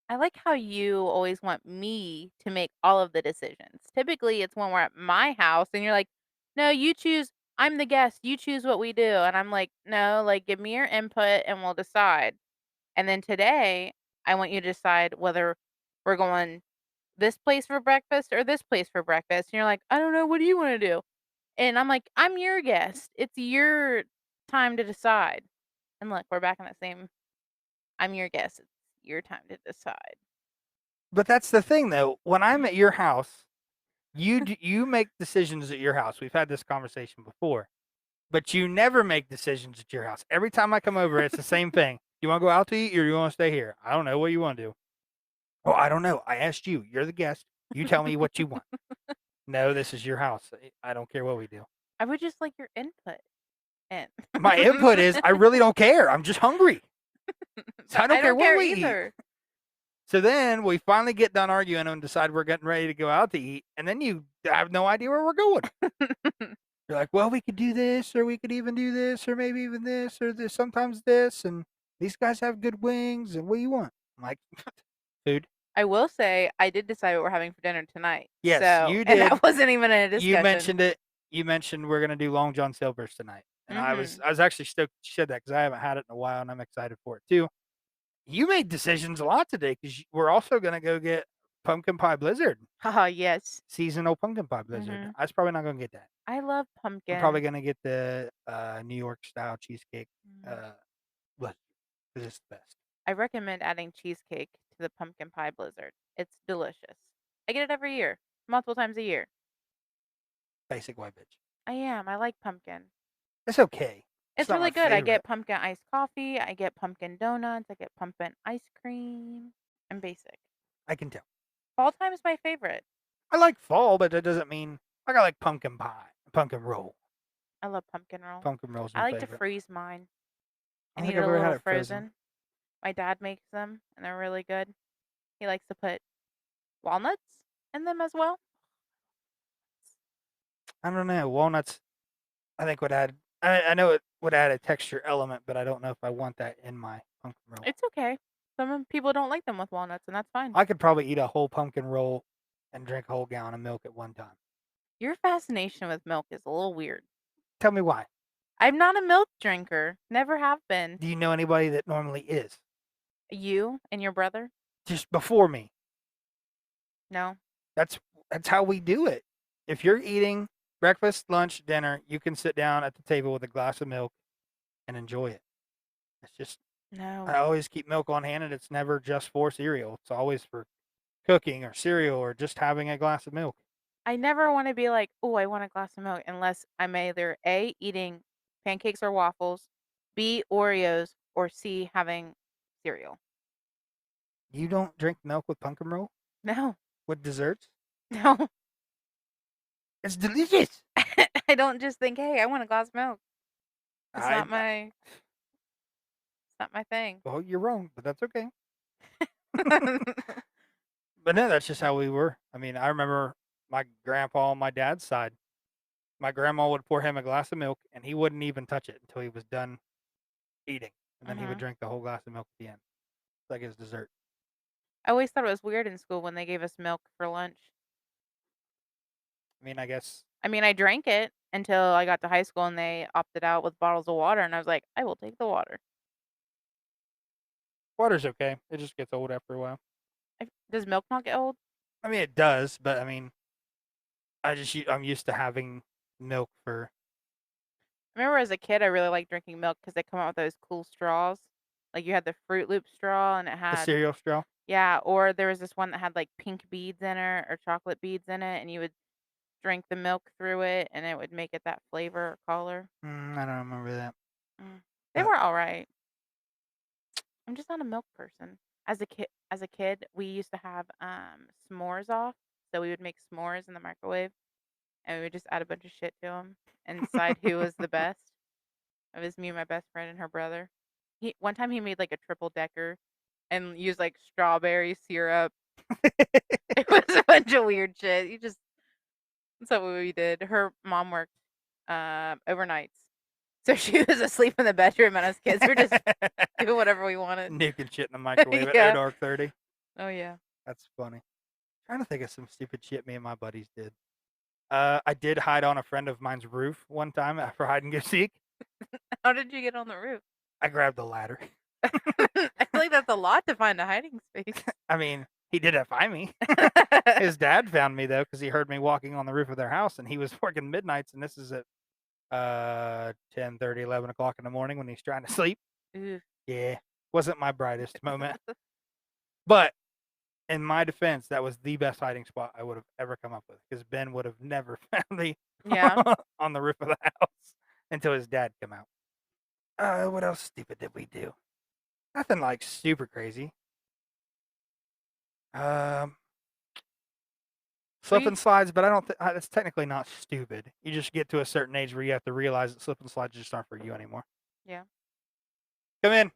I like how you always want me to make all of the decisions. Typically, it's when we're at my house and you're like, "No, you choose. I'm the guest. You choose what we do." And I'm like, "No, like give me your input and we'll decide." And then today, I want you to decide whether we're going this place for breakfast or this place for breakfast. And you're like, "I don't know. What do you want to do?" And I'm like, "I'm your guest. It's your time to decide." And look, we're back in the same. I'm your guest. It's your time to decide. But that's the thing, though. When I'm at your house, you make decisions at your house. We've had this conversation before, but you never make decisions at your house. Every time I come over, it's the same thing. You want to go out to eat, or you want to stay here? I don't know. What you want to do? Oh, I don't know. I asked you. You're the guest. You tell me what you want. No, this is your house. I don't care what we do. I would just like your input. And My input is I really don't care. I'm just hungry. So I don't care what we eat. either. So then we finally get done arguing and decide we're getting ready to go out to eat. And then you have no idea where we're going. You're like, well, we could do this, or we could even do this, or maybe even this, or this, sometimes this. And these guys have good wings. And what do you want? I'm like, food. I will say I did decide what we're having for dinner tonight. Yes, so, you And did. that wasn't even a discussion. You mentioned it. You mentioned we're gonna do Long John Silver's tonight, and I was actually stoked you said that because I haven't had it in a while, and I'm excited for it too. You made decisions a lot today because we're also gonna go get pumpkin pie blizzard, Haha, yes. seasonal pumpkin pie blizzard. I was probably not gonna get that. I love pumpkin. I'm probably gonna get the New York style cheesecake blizzard because it's the best. I recommend adding cheesecake to the pumpkin pie blizzard. It's delicious. I get it every year, multiple times a year. Basic white bitch. I am. I like pumpkin. It's okay. It's not really my good. I favorite. get pumpkin iced coffee. I get pumpkin donuts. I get pumpkin ice cream. I'm basic. I can tell. Fall time is my favorite. I like fall, but that doesn't mean like I like pumpkin pie, pumpkin roll. I love pumpkin roll. Pumpkin rolls. I like favorite. to freeze mine. I I think need I've a ever had little it frozen. My dad makes them, and they're really good. He likes to put walnuts in them as well. I don't know. Walnuts, I think would add. I know it would add a texture element, but I don't know if I want that in my pumpkin roll. It's okay. Some people don't like them with walnuts, and that's fine. I could probably eat a whole pumpkin roll and drink a whole gallon of milk at one time. Your fascination with milk is a little weird. Tell me why. I'm not a milk drinker. Never have been. Do you know anybody that normally is? You and your brother? Just before me. No. That's how we do it. If you're eating breakfast, lunch, dinner, you can sit down at the table with a glass of milk and enjoy it. It's just No. I always keep milk on hand, and it's never just for cereal. It's always for cooking or cereal or just having a glass of milk. I never want to be like, oh, I want a glass of milk unless I'm either A, eating pancakes or waffles, B, Oreos, or C, having cereal. You don't drink milk with pumpkin roll? No. With desserts? No. It's delicious. I don't just think, hey, I want a glass of milk. It's not my thing. Well, you're wrong, but that's okay. But no, that's just how we were. I mean, I remember my grandpa on my dad's side. My grandma would pour him a glass of milk, and he wouldn't even touch it until he was done eating, and then he would drink the whole glass of milk at the end, like his dessert. I always thought it was weird in school when they gave us milk for lunch. I mean, I guess. I mean, I drank it until I got to high school and they opted out with bottles of water, and I was like, I will take the water. Water's okay. It just gets old after a while. Does milk not get old? I mean, it does, but I mean, I'm used to having milk for. I remember as a kid, I really liked drinking milk because they come out with those cool straws. Like you had the Fruit Loop straw, and it The had cereal straw. Yeah, or there was this one that had like pink beads in it or chocolate beads in it, and you would drink the milk through it, and it would make it that flavor or color. I don't remember that. They But- were all right. I'm just not a milk person. As a kid, we used to have s'mores off, so we would make s'mores in the microwave, and we would just add a bunch of shit to them and decide who was the best. It was me and my best friend and her brother. One time he made like a triple decker and used like strawberry syrup. It was a bunch of weird shit. That's what we did. Her mom worked overnights, so she was asleep in the bedroom, and us kids were just doing whatever we wanted. Nuking shit in the microwave Yeah. at dark 30. Oh yeah. That's funny. Trying to think of some stupid shit me and my buddies did. I did hide on a friend of mine's roof one time for hide and go seek. How did you get on the roof? I grabbed the ladder. I feel like that's a lot to find a hiding space. I mean, he didn't find me. His dad found me though, because he heard me walking on the roof of their house, and he was working midnights, and this is at 10:30, 11 o'clock in the morning when he's trying to sleep. Ooh. Yeah, wasn't my brightest moment. But in my defense, that was the best hiding spot I would have ever come up with, because Ben would have never found me Yeah. on the roof of the house until his dad come out. What else stupid did we do? Nothing like super crazy. Slip We and slides, but I don't think that's technically not stupid. You just get to a certain age where you have to realize that slip and slides just aren't for you anymore. Yeah. Come in.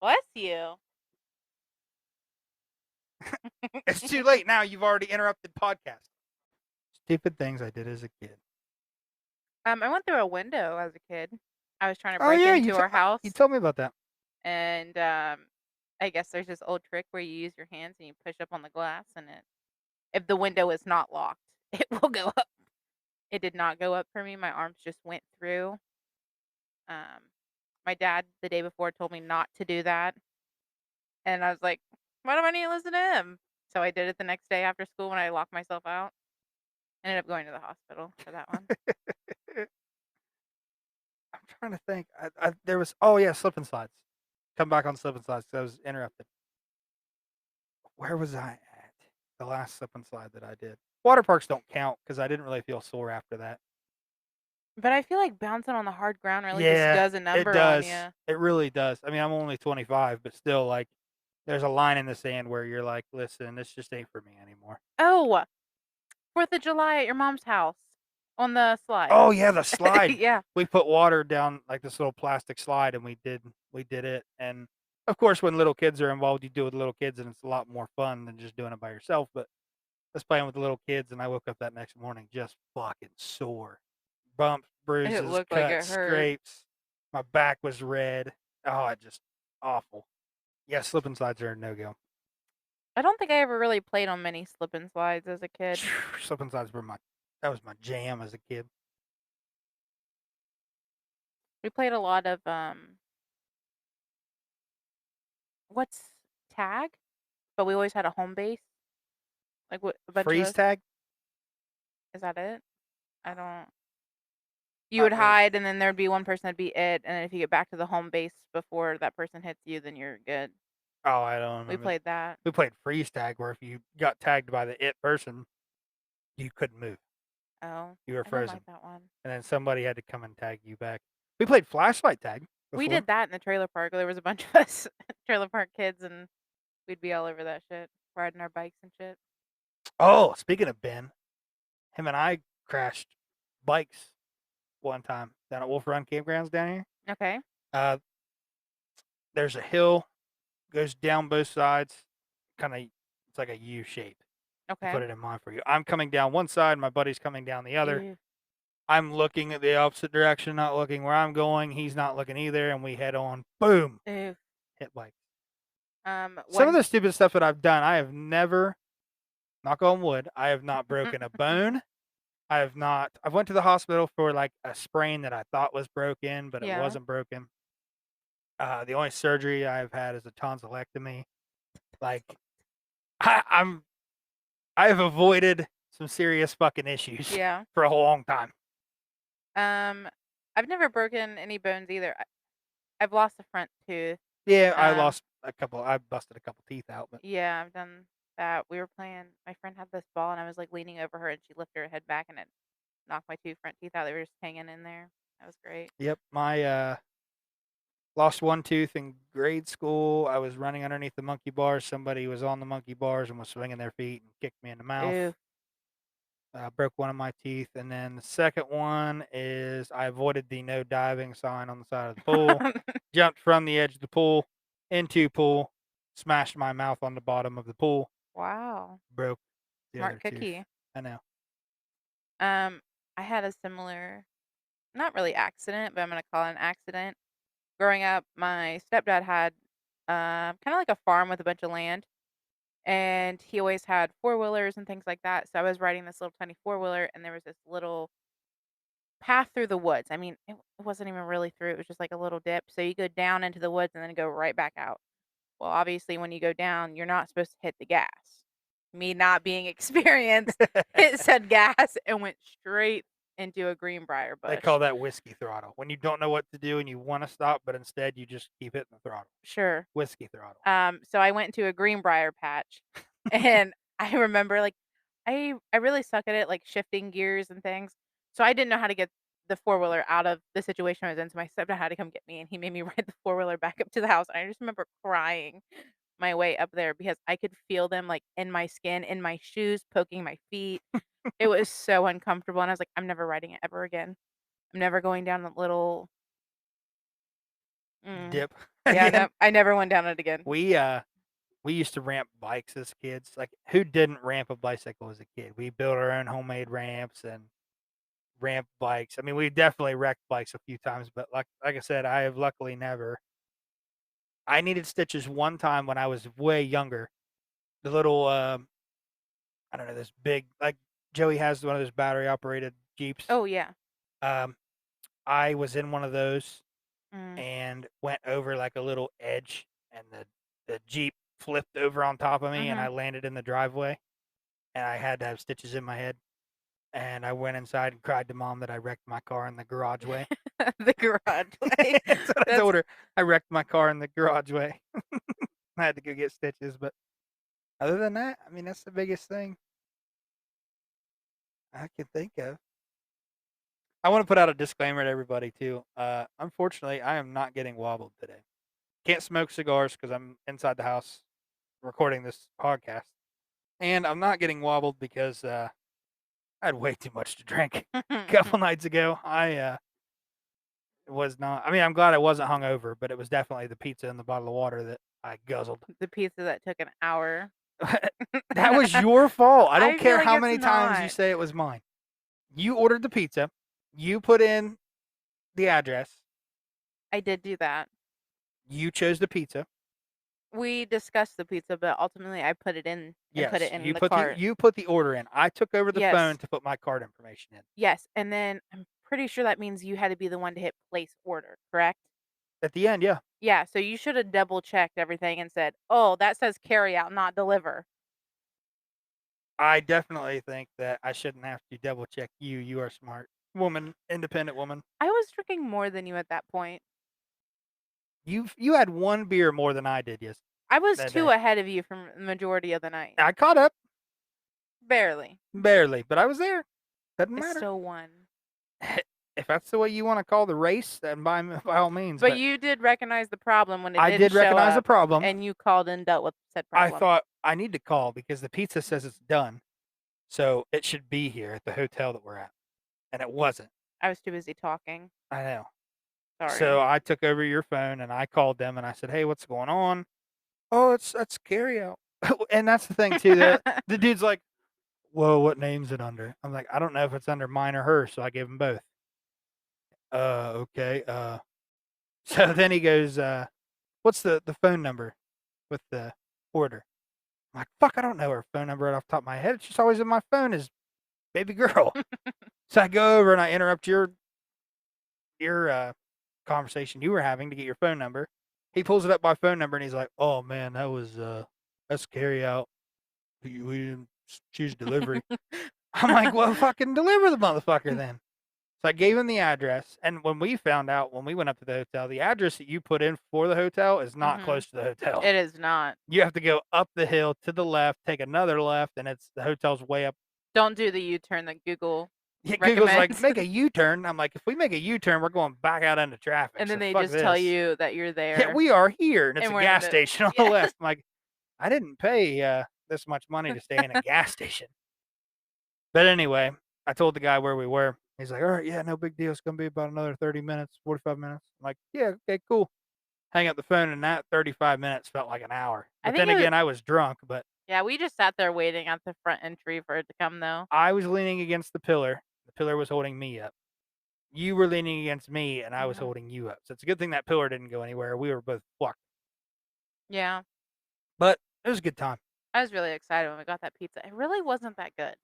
Bless you. It's too late now. You've already interrupted podcast. Stupid things I did as a kid. I went through a window as a kid. I was trying to Oh break yeah, into our house, you told me about that. and I guess there's this old trick where you use your hands and you push up on the glass, and if the window is not locked, it will go up. It did not go up for me. My arms just went through. My dad the day before told me not to do that, and I was like, why do I need to listen to him? So I did it the next day after school when I locked myself out. Ended up going to the hospital for that one. I'm trying to think. There was slip and slides. Come back on slip and slides 'cause I was interrupted. Where was I at? The last slip and slide that I did. Water parks don't count because I didn't really feel sore after that. But I feel like bouncing on the hard ground really just Yeah, does a it number on does. you. It really does. I mean, I'm only 25, but still, like, there's a line in the sand where you're like, listen, this just ain't for me anymore. Oh, 4th of July at your mom's house on the slide. Oh yeah, the slide. Yeah. We put water down like this little plastic slide, and we did it. And of course, when little kids are involved, you do it with little kids, and it's a lot more fun than just doing it by yourself. But I was playing with the little kids, and I woke up that next morning just fucking sore, bumps, bruises, It looked like it cuts, hurt. scrapes. My back was red. Oh, it just awful. Yeah, slip and slides are a no go. I don't think I ever really played on many slip and slides as a kid. Slip and slides were that was my jam as a kid. We played a lot of what's tag? But we always had a home base. Like what a bunch of Freeze us. tag? Is that it? I don't. You Not would really. hide, and then there'd be one person that'd be it, and then if you get back to the home base before that person hits you, then you're good. Oh, I don't We remember. played that. We played freeze tag, where if you got tagged by the it person, you couldn't move. Oh, You were I don't frozen, like that one. and then somebody had to come and tag you back. We played flashlight tag We before. did that in the trailer park. There was a bunch of us trailer park kids, and we'd be all over that shit, riding our bikes and shit. Oh, speaking of Ben, him and I crashed bikes one time down at Wolf Run Campgrounds down here. Okay. There's a hill, goes down both sides, it's like a U shape. To Okay. put it in mind for you. I'm coming down one side, my buddy's coming down the other. Ew. I'm looking at the opposite direction, not looking where I'm going. He's not looking either, and we head on. Boom! Ew. Hit bike. Some of One. the stupid stuff that I've done, I have never, knock on wood, I have not broken a bone. I've went to the hospital for like a sprain that I thought was broken, but it Yeah. wasn't broken. The only surgery I've had is a tonsillectomy. Like, I have avoided some serious fucking issues Yeah. for a long time. I've never broken any bones either. I've lost a front tooth. Yeah, I lost a couple. I busted a couple teeth out, but Yeah, I've done that. We were playing. My friend had this ball, and I was like leaning over her, and she lifted her head back, and it knocked my two front teeth out. They were just hanging in there. That was great. yep, my lost one tooth in grade school. I was running underneath the monkey bars. Somebody was on the monkey bars and was swinging their feet and kicked me in the mouth. Ew. Broke one of my teeth, and then the second one is I avoided the no diving sign on the side of the pool. Jumped from the edge of the pool into pool, smashed my mouth on the bottom of the pool, Wow. broke the Smart other tooth. cookie. I know. I had a similar, not really accident, but I'm gonna call it an accident. Growing up, my stepdad had kind of like a farm with a bunch of land, and he always had four-wheelers and things like that. So I was riding this little tiny four-wheeler, and there was this little path through the woods. I mean, it wasn't even really through. It was just like a little dip. So you go down into the woods and then go right back out. Well, obviously, when you go down, you're not supposed to hit the gas. Me not being experienced, it said gas and went straight into a greenbrier bush. They call that whiskey throttle. When you don't know what to do and you want to stop, but instead you just keep hitting the throttle. Sure. Whiskey throttle. So I went into a greenbrier patch, and I remember like I really suck at it, like shifting gears and things. So I didn't know how to get the four-wheeler out of the situation I was in. So my stepdad had to come get me, and he made me ride the four-wheeler back up to the house. And I just remember crying my way up there because I could feel them like in my skin, in my shoes, poking my feet. It was so uncomfortable, and I was like, I'm never riding it ever again. I'm never going down the little. Dip. Yeah, Again. no, I never went down it again. We used to ramp bikes as kids. Like, who didn't ramp a bicycle as a kid? We built our own homemade ramps and ramp bikes. I mean, we definitely wrecked bikes a few times, but like I said, I have luckily never. I needed stitches one time when I was way younger. The little, I don't know, this big, like Joey has one of those battery operated Jeeps. Oh yeah. I was in one of those Mm. and went over like a little edge, and the Jeep flipped over on top of me, and I landed in the driveway, and I had to have stitches in my head. And I went inside and cried to Mom that I wrecked my car in the garageway. The garageway. That's what I told her. I wrecked my car in the garageway. I had to go get stitches, but other than that, I mean, that's the biggest thing I can think of. I want to put out a disclaimer to everybody too. Unfortunately, I am not getting wobbled today. Can't smoke cigars because I'm inside the house recording this podcast, and I'm not getting wobbled because I had way too much to drink a couple nights ago. I was not. I mean, I'm glad I wasn't hungover, but it was definitely the pizza and the bottle of water that I guzzled. The pizza that took an hour. That was your fault. I don't I care feel like how it's many times you not. say it was mine. You ordered the pizza. You put in the address. I did do that. You chose the pizza. We discussed the pizza, but ultimately I put it in and put it in the cart. You put the order in. I took over the Yes. phone to put my card information in. Yes, and then I'm pretty sure that means you had to be the one to hit place order, correct? At the end, yeah. Yeah, so you should have double checked everything and said, "Oh, that says carry out, not deliver." I definitely think that I shouldn't have to double check you. You are smart woman, independent woman. I was drinking more than you at that point. You had one beer more than I did, yes. I was that 2 day. ahead of you from the majority of the night. I caught up Barely. barely, but I was there. Doesn't I matter. still won. If that's the way you want to call the race, then by all means. But you did recognize the problem when it I didn't did recognize show the up, problem. and you called and dealt with said I problem. thought I need to call because the pizza says it's done, so it should be here at the hotel that we're at, and it wasn't. I was too busy talking. I know. Sorry. So I took over your phone and I called them and I said, "Hey, what's going on?" Oh, that's carry out. And that's the thing too. The dude's like, "Whoa, what name's it under?" I'm like, "I don't know if it's under mine or hers," so I gave him both. Okay. So then he goes, "What's the phone number with the order?" I'm like, "Fuck, I don't know her phone number right off the top of my head. It's just always in my phone is baby girl." So I go over and I interrupt your conversation you were having to get your phone number. He pulls it up by phone number and he's like, "Oh man, that's carry out. We didn't choose delivery." I'm like, "Well, fucking deliver the motherfucker then." So I gave him the address, and when we found out when we went up to the hotel, the address that you put in for the hotel is not close to the hotel. It is not. You have to go up the hill to the left, take another left, and the hotel's way up. Don't do the U-turn that Google Google's like, recommends. "Make a U-turn." I'm like, "If we make a U-turn, we're going back out into traffic." And then so they fuck just tell this." you that you're there. "Yeah, we are here," and it's And a we're in gas the- station on the Yeah. left. I'm like, I didn't pay this much money to stay in a gas station. But anyway, I told the guy where we were. He's like, "All right, yeah, no big deal. It's gonna be about another 30 minutes, 45 minutes." I'm like, "Yeah, okay, cool." Hang up the phone, and that 35 minutes felt like an hour. I But think then again, I was drunk, but Yeah, we just sat there waiting at the front entry for it to come, though. I was leaning against the pillar. The pillar was holding me up. You were leaning against me, and I was holding you up. So it's a good thing that pillar didn't go anywhere. We were both fucked. Yeah. But it was a good time. I was really excited when we got that pizza. It really wasn't that good.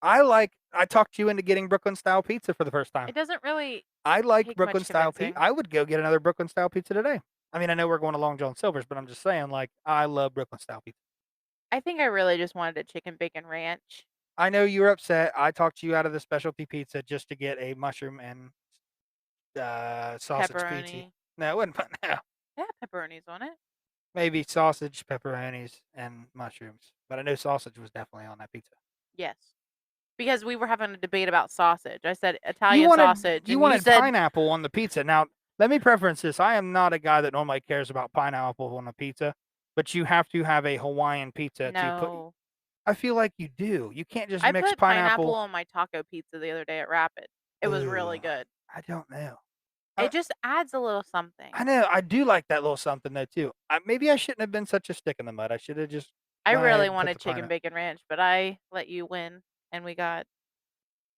I talked you into getting Brooklyn style pizza for the first time. It doesn't really I like take Brooklyn much style pizza. convincing. I would go get another Brooklyn style pizza today. I mean, I know we're going to Long John Silver's, but I'm just saying, like, I love Brooklyn style pizza. I think I really just wanted a chicken bacon ranch. I know you were upset. I talked you out of the specialty pizza just to get a mushroom and sausage pizza. Pepperoni. No, it wasn't. No, Yeah, pepperoni's on it. maybe sausage, pepperonis, and mushrooms. But I know sausage was definitely on that pizza. Yes. Because we were having a debate about sausage. I said Italian sausage. You and wanted you said, pineapple on the pizza. Now, let me preference this. I am not a guy that normally cares about pineapple on a pizza. but you have to have a Hawaiian pizza to put. No. I feel like you do. You can't just I mix put pineapple pineapple. on my taco pizza the other day at Rapid. It was really Ugh, good. I don't know. It just adds a little something. I know. I do like that little something though too. Maybe I shouldn't have been such a stick in the mud. I should have just I went ahead really and put wanted the chicken pineapple. bacon ranch, but I let you win, and we got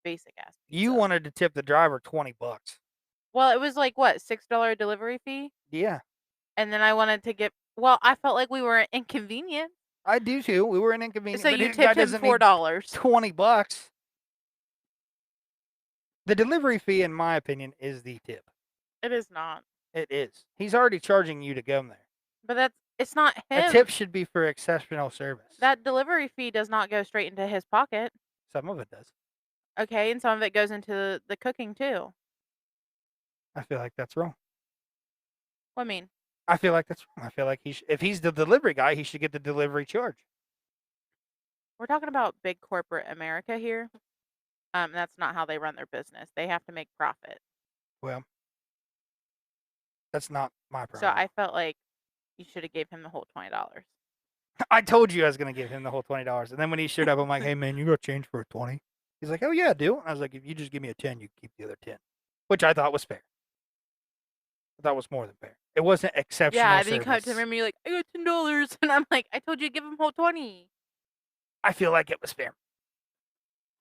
basic ass pizza. You wanted to tip the driver $20. Well, it was like what, $6 delivery fee, Yeah, and then I wanted to get. Well, I felt like we were inconvenient, I do too. We were an inconvenient, so but you the guy tipped him doesn't need $4. $20. The delivery fee, in my opinion, is the tip. It is not, It is. He's already charging you to go there. but it's not A him. tip should be for exceptional service. That delivery fee does not go straight into his pocket. Some of it does. Okay, and some of it goes into the cooking too. I feel like that's wrong. What I mean? I feel like that's wrong. I feel like if he's the delivery guy, he should get the delivery charge. We're talking about big corporate America here. That's not how they run their business. They have to make profit. Well, that's not my So problem. I felt like you should have gave him the whole $20. I told you I was gonna give him the whole $20, and then when he showed up, I'm like, "Hey man, you got change for a 20?" He's like, "Oh yeah, I do." And I was like, "If you just give me a 10, you keep the other 10," which I thought was fair. I thought was more than fair. It wasn't exceptional Yeah, and then you come up to service. him and you're like, I got $10, and I'm like, I told you to give him whole 20. I feel like it was fair.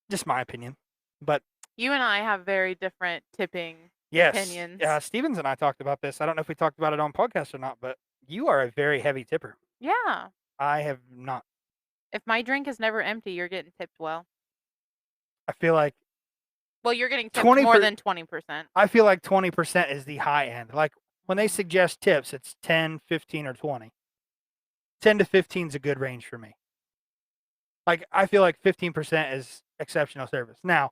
Just my opinion, but You and I have very different tipping yes, opinions. Stevens and I talked about this. I don't know if we talked about it on podcast or not, but you are a very heavy tipper. Yeah. I have not. If my drink is never empty, you're getting tipped well. I feel like Well, you're getting tipped 20 more than 20%. I feel like 20% is the high end. Like when they suggest tips, it's 10, 15, or 20. 10 to 15 is a good range for me. Like I feel like 15% is exceptional service. Now,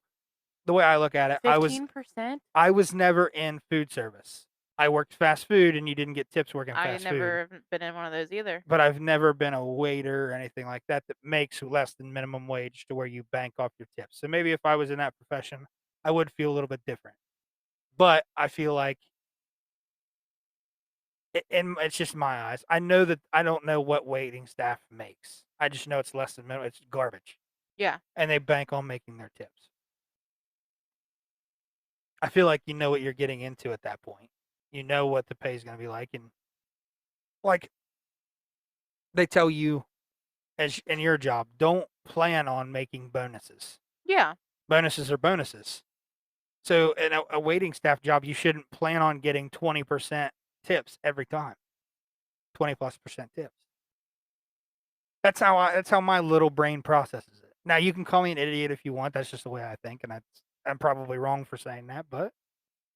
the way I look at it, 15%? I was never in food service. I worked fast food, and you didn't get tips working I fast food. never have been in one of those either. But I've never been a waiter or anything like that that makes less than minimum wage to where you bank off your tips. So maybe if I was in that profession, I would feel a little bit different. But I feel like, and it's just my eyes. I know that I don't know what waiting staff makes. I just know it's less than minimum. It's garbage. Yeah. And they bank on making their tips. I feel like you know what you're getting into at that point. You know what the pay is going to be like, and like they tell you, as in your job, don't plan on making bonuses. Yeah. Bonuses are bonuses. So in a waiting staff job, you shouldn't plan on getting 20% tips every time. 20+% tips. That's how my little brain processes it. Now you can call me an idiot if you want. That's just the way I think, and I'm probably wrong for saying that, but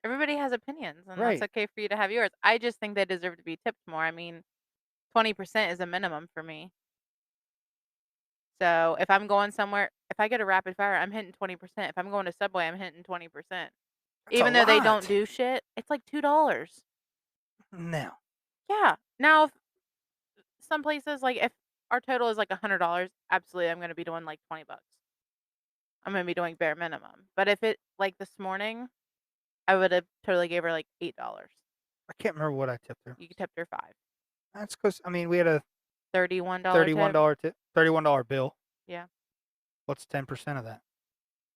Everybody has opinions, and right. that's okay for you to have yours. I just think they deserve to be tipped more. I mean, 20% is a minimum for me. So if I'm going somewhere, if I get a rapid fire, I'm hitting 20%. If I'm going to Subway, I'm hitting 20%. That's Even a though they don't lot. do shit, it's like $2. No. Yeah. Now, some places, like if our total is like $100, absolutely, I'm going to be doing like 20 bucks. I'm going to be doing bare minimum. But if it, like this morning, I would have totally gave her like $8. I can't remember what I tipped her. You tipped her 5. That's because I mean we had a $31 tip. $31 bill. Yeah. What's 10% of that?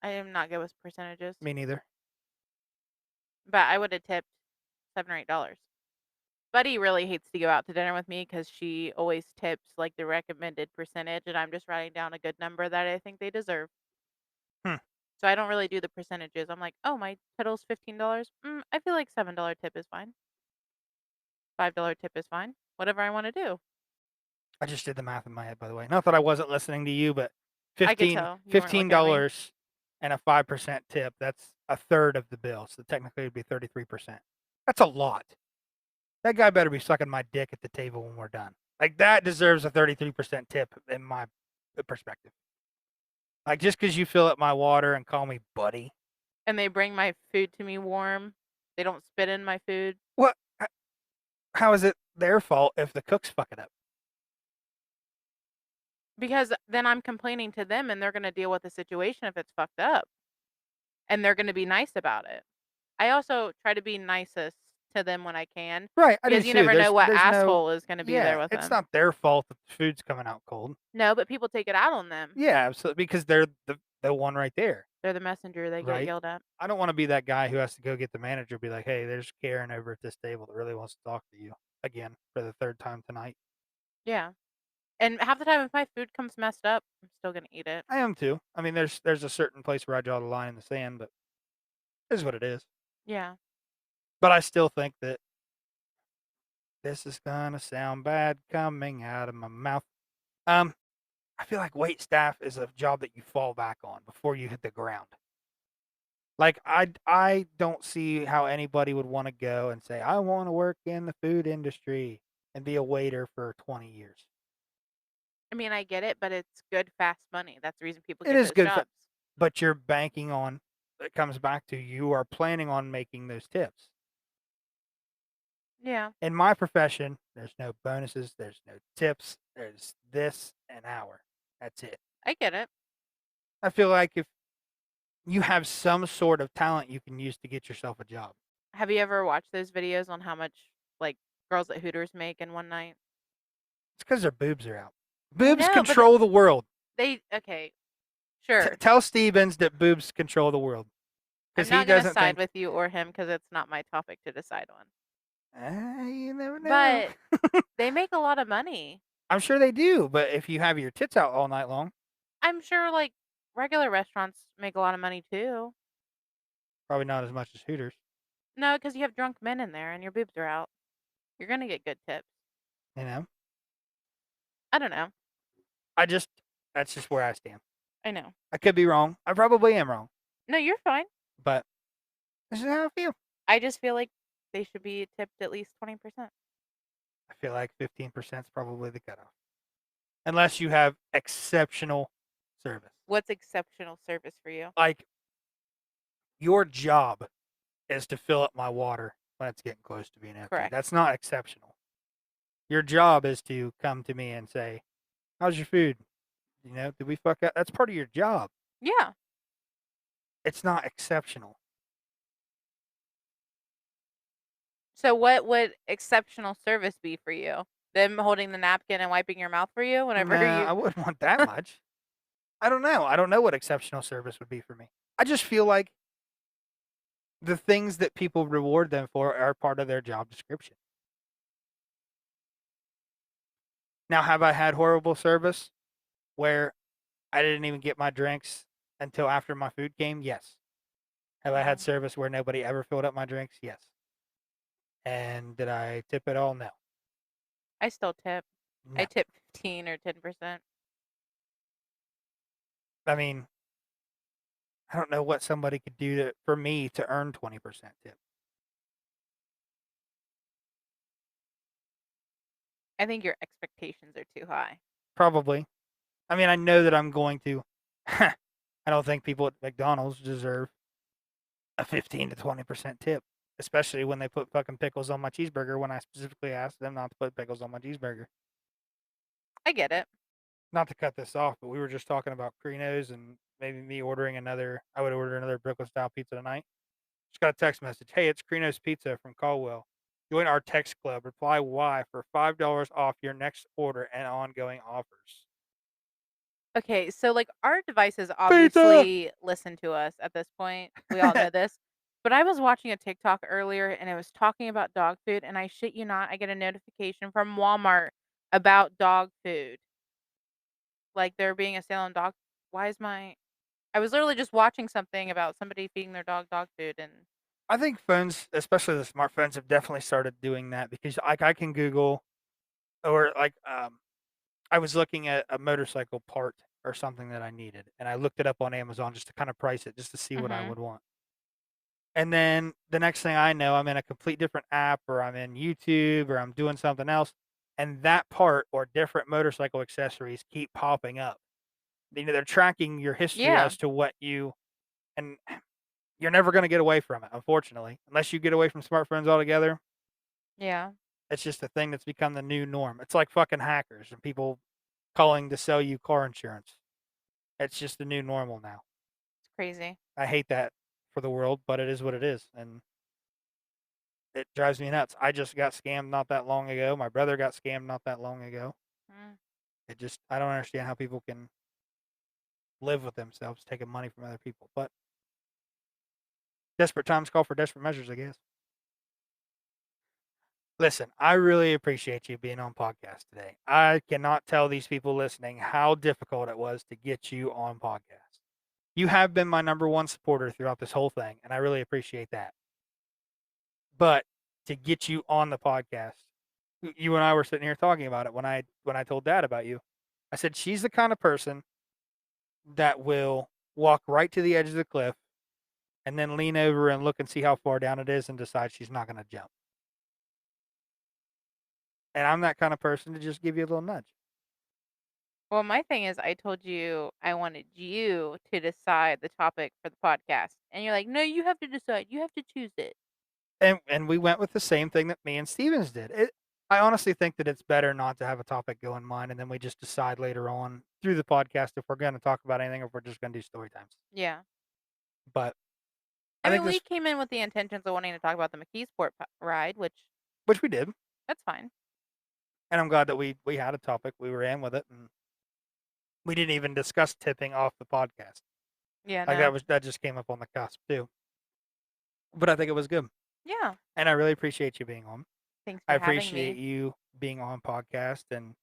I am not good with percentages. Me neither. But I would have tipped $7 or $8. Buddy really hates to go out to dinner with me because she always tips like the recommended percentage, and I'm just writing down a good number that I think they deserve. Hmm. So I don't really do the percentages. I'm like, oh, my total's $15. I feel like $7 tip is fine. $5 tip is fine. Whatever I want to do. I just did the math in my head, by the way. Not that I wasn't listening to you, but I could tell. You weren't looking at me. $15 and a 5% tip. That's a third of the bill. So technically it'd be 33%. That's a lot. That guy better be sucking my dick at the table when we're done. Like that deserves a 33% tip in my perspective. Like just because you fill up my water and call me buddy. And they bring my food to me warm. They don't spit in my food. What? How is it their fault if the cooks fuck it up? Because then I'm complaining to them and they're going to deal with the situation if it's fucked up. And they're going to be nice about it. I also try to be nicest to them when I can. Right, I do Because you too. never know what There's asshole is going to be there yeah, with it's them. not their fault that the food's coming out cold. No, but people take it out on them. Yeah, absolutely, because they're the one right there, They're the messenger. They get right? yelled at. I don't want to be that guy who has to go get the manager, be like, "Hey, there's Karen over at this table that really wants to talk to you again for the third time tonight." Yeah. And half the time, if my food comes messed up, I'm still going to eat it. I am too. I mean, there's a certain place where I draw the line in the sand, but it is what it is. Yeah. But I still think that this is gonna sound bad coming out of my mouth. Um, I feel like wait staff is a job that you fall back on before you hit the ground. Like I don't see how anybody would want to go and say I want to work in the food industry and be a waiter for 20 years. I mean, I get it, but it's good, fast money. That's the reason people It get is those good, jobs. but you're banking on. It comes back to you are planning on making those tips. Yeah. In my profession, there's no bonuses, there's no tips, there's this an hour. That's it. I get it. I feel like if you have some sort of talent you can use to get yourself a job. Have you ever watched those videos on how much like girls at Hooters make in one night? It's because their boobs are out. I Boobs know, but control the world. okay, sure. Tell Stevens that boobs control the world. I'm Because he not gonna doesn't side think. with you or him because it's not my topic to decide on. You never know. But they make a lot of money. I'm sure they do, but if you have your tits out all night long, I'm sure like regular restaurants make a lot of money too. probably not as much as Hooters. No, because you have drunk men in there and your boobs are out. You're gonna get good tips. You know, I don't know. that's just where I stand. I know. I could be wrong. I probably am wrong, No, you're fine. but this is how I feel. I just feel like they should be tipped at least 20%. I feel like 15% is probably the cutoff, unless you have exceptional service. What's exceptional service for you? Like your job is to fill up my water when it's getting close to being empty. Correct. That's not exceptional. Your job is to come to me and say, "How's your food? You know, did we fuck up?" That's part of your job. Yeah. It's not exceptional. So what would exceptional service be for you? Them holding the napkin and wiping your mouth for you whenever Nah, you I wouldn't want that much. I don't know. I don't know what exceptional service would be for me. I just feel like the things that people reward them for are part of their job description. Now, have I had horrible service where I didn't even get my drinks until after my food came? Yes. Have I had service where nobody ever filled up my drinks? Yes. And did I tip it all? No. I still tip. No. I tip 15 or 10%. I mean, I don't know what somebody could do for me to earn 20% tip. I think your expectations are too high. Probably. I mean, I know that I'm going to. I don't think people at McDonald's deserve a 15 to 20% tip, especially when they put fucking pickles on my cheeseburger when I specifically asked them not to put pickles on my cheeseburger. I get it. Not to cut this off, but we were just talking about Crinos and maybe me ordering another. I would order another Brooklyn style pizza tonight. Just got a text message. Hey, it's Crinos Pizza from Caldwell. Join our text club. Reply Y for $5 off your next order and ongoing offers. Okay, so like our devices obviously listen to us at this point. We all know this. But I was watching a TikTok earlier and it was talking about dog food, and I shit you not, I get a notification from Walmart about dog food. Like there being a sale on dog. Why is my I was literally just watching something about somebody feeding their dog food, and I think phones, especially the smartphones, have definitely started doing that because like I can Google or like I was looking at a motorcycle part or something that I needed, and I looked it up on Amazon just to kind of price it, just to see what I would want. And then the next thing I know, I'm in a complete different app, or I'm in YouTube, or I'm doing something else, and that part or different motorcycle accessories keep popping up. You know, they're tracking your history yeah. as to what you, and you're never going to get away from it, unfortunately, unless you get away from smartphones altogether. Yeah. It's just a thing that's become the new norm. It's like fucking hackers and people calling to sell you car insurance. It's just the new normal now. It's crazy. I hate that for the world, but it is what it is. And it drives me nuts. I just got scammed not that long ago. My brother got scammed not that long ago. Mm. I don't understand how people can live with themselves taking money from other people. But desperate times call for desperate measures, I guess. Listen, I really appreciate you being on podcast today. I cannot tell these people listening how difficult it was to get you on podcast. You have been my number one supporter throughout this whole thing, and I really appreciate that. But to get you on the podcast, you and I were sitting here talking about it when I told Dad about you. I said she's the kind of person that will walk right to the edge of the cliff and then lean over and look and see how far down it is and decide she's not going to jump. And I'm that kind of person to just give you a little nudge. Well, my thing is, I told you I wanted you to decide the topic for the podcast. And you're like, no, you have to decide. You have to choose it. And we went with the same thing that me and Stevens did. I honestly think that it's better not to have a topic go in mind and then we just decide later on through the podcast if we're going to talk about anything or if we're just going to do story times. Yeah. But I think mean, we came in with the intentions of wanting to talk about the McKeesport ride, which we did. that's fine. And I'm glad that we had a topic. We were in with it, and we didn't even discuss tipping off the podcast. Yeah, Like no. that just came up on the cusp too. But I think it was good. Yeah. And I really appreciate you being on. Thanks for I having appreciate me. you being on podcast and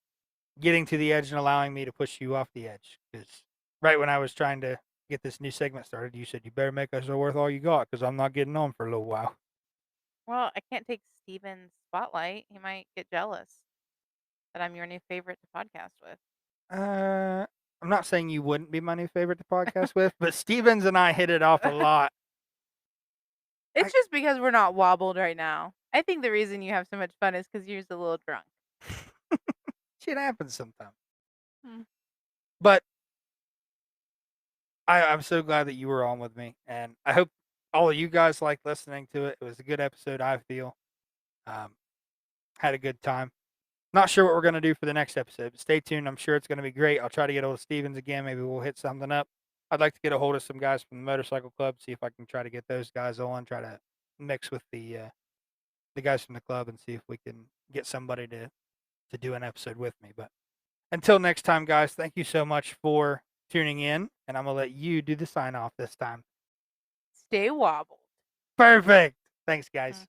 getting to the edge and allowing me to push you off the edge. Because right when I was trying to get this new segment started, you said you better make us worth all you got because I'm not getting on for a little while. Well, I can't take Steven's spotlight. He might get jealous that I'm your new favorite to podcast with. I'm not saying you wouldn't be my new favorite to podcast with, but Stevens and I hit it off a lot. It's just because we're not wobbled right now. I think the reason you have so much fun is because you're just a little drunk. Shit happens sometimes. Hmm. But I'm so glad that you were on with me, and I hope all of you guys like listening to it. It was a good episode, I feel. Had a good time. Not sure what we're going to do for the next episode, but stay tuned. I'm sure it's going to be great. I'll try to get hold of Stevens again. Maybe we'll hit something up. I'd like to get a hold of some guys from the motorcycle club, see if I can try to get those guys on, try to mix with the guys from the club and see if we can get somebody to do an episode with me. But until next time, guys, thank you so much for tuning in, and I'm going to let you do the sign off this time. Stay wobbled. Perfect. Thanks, guys.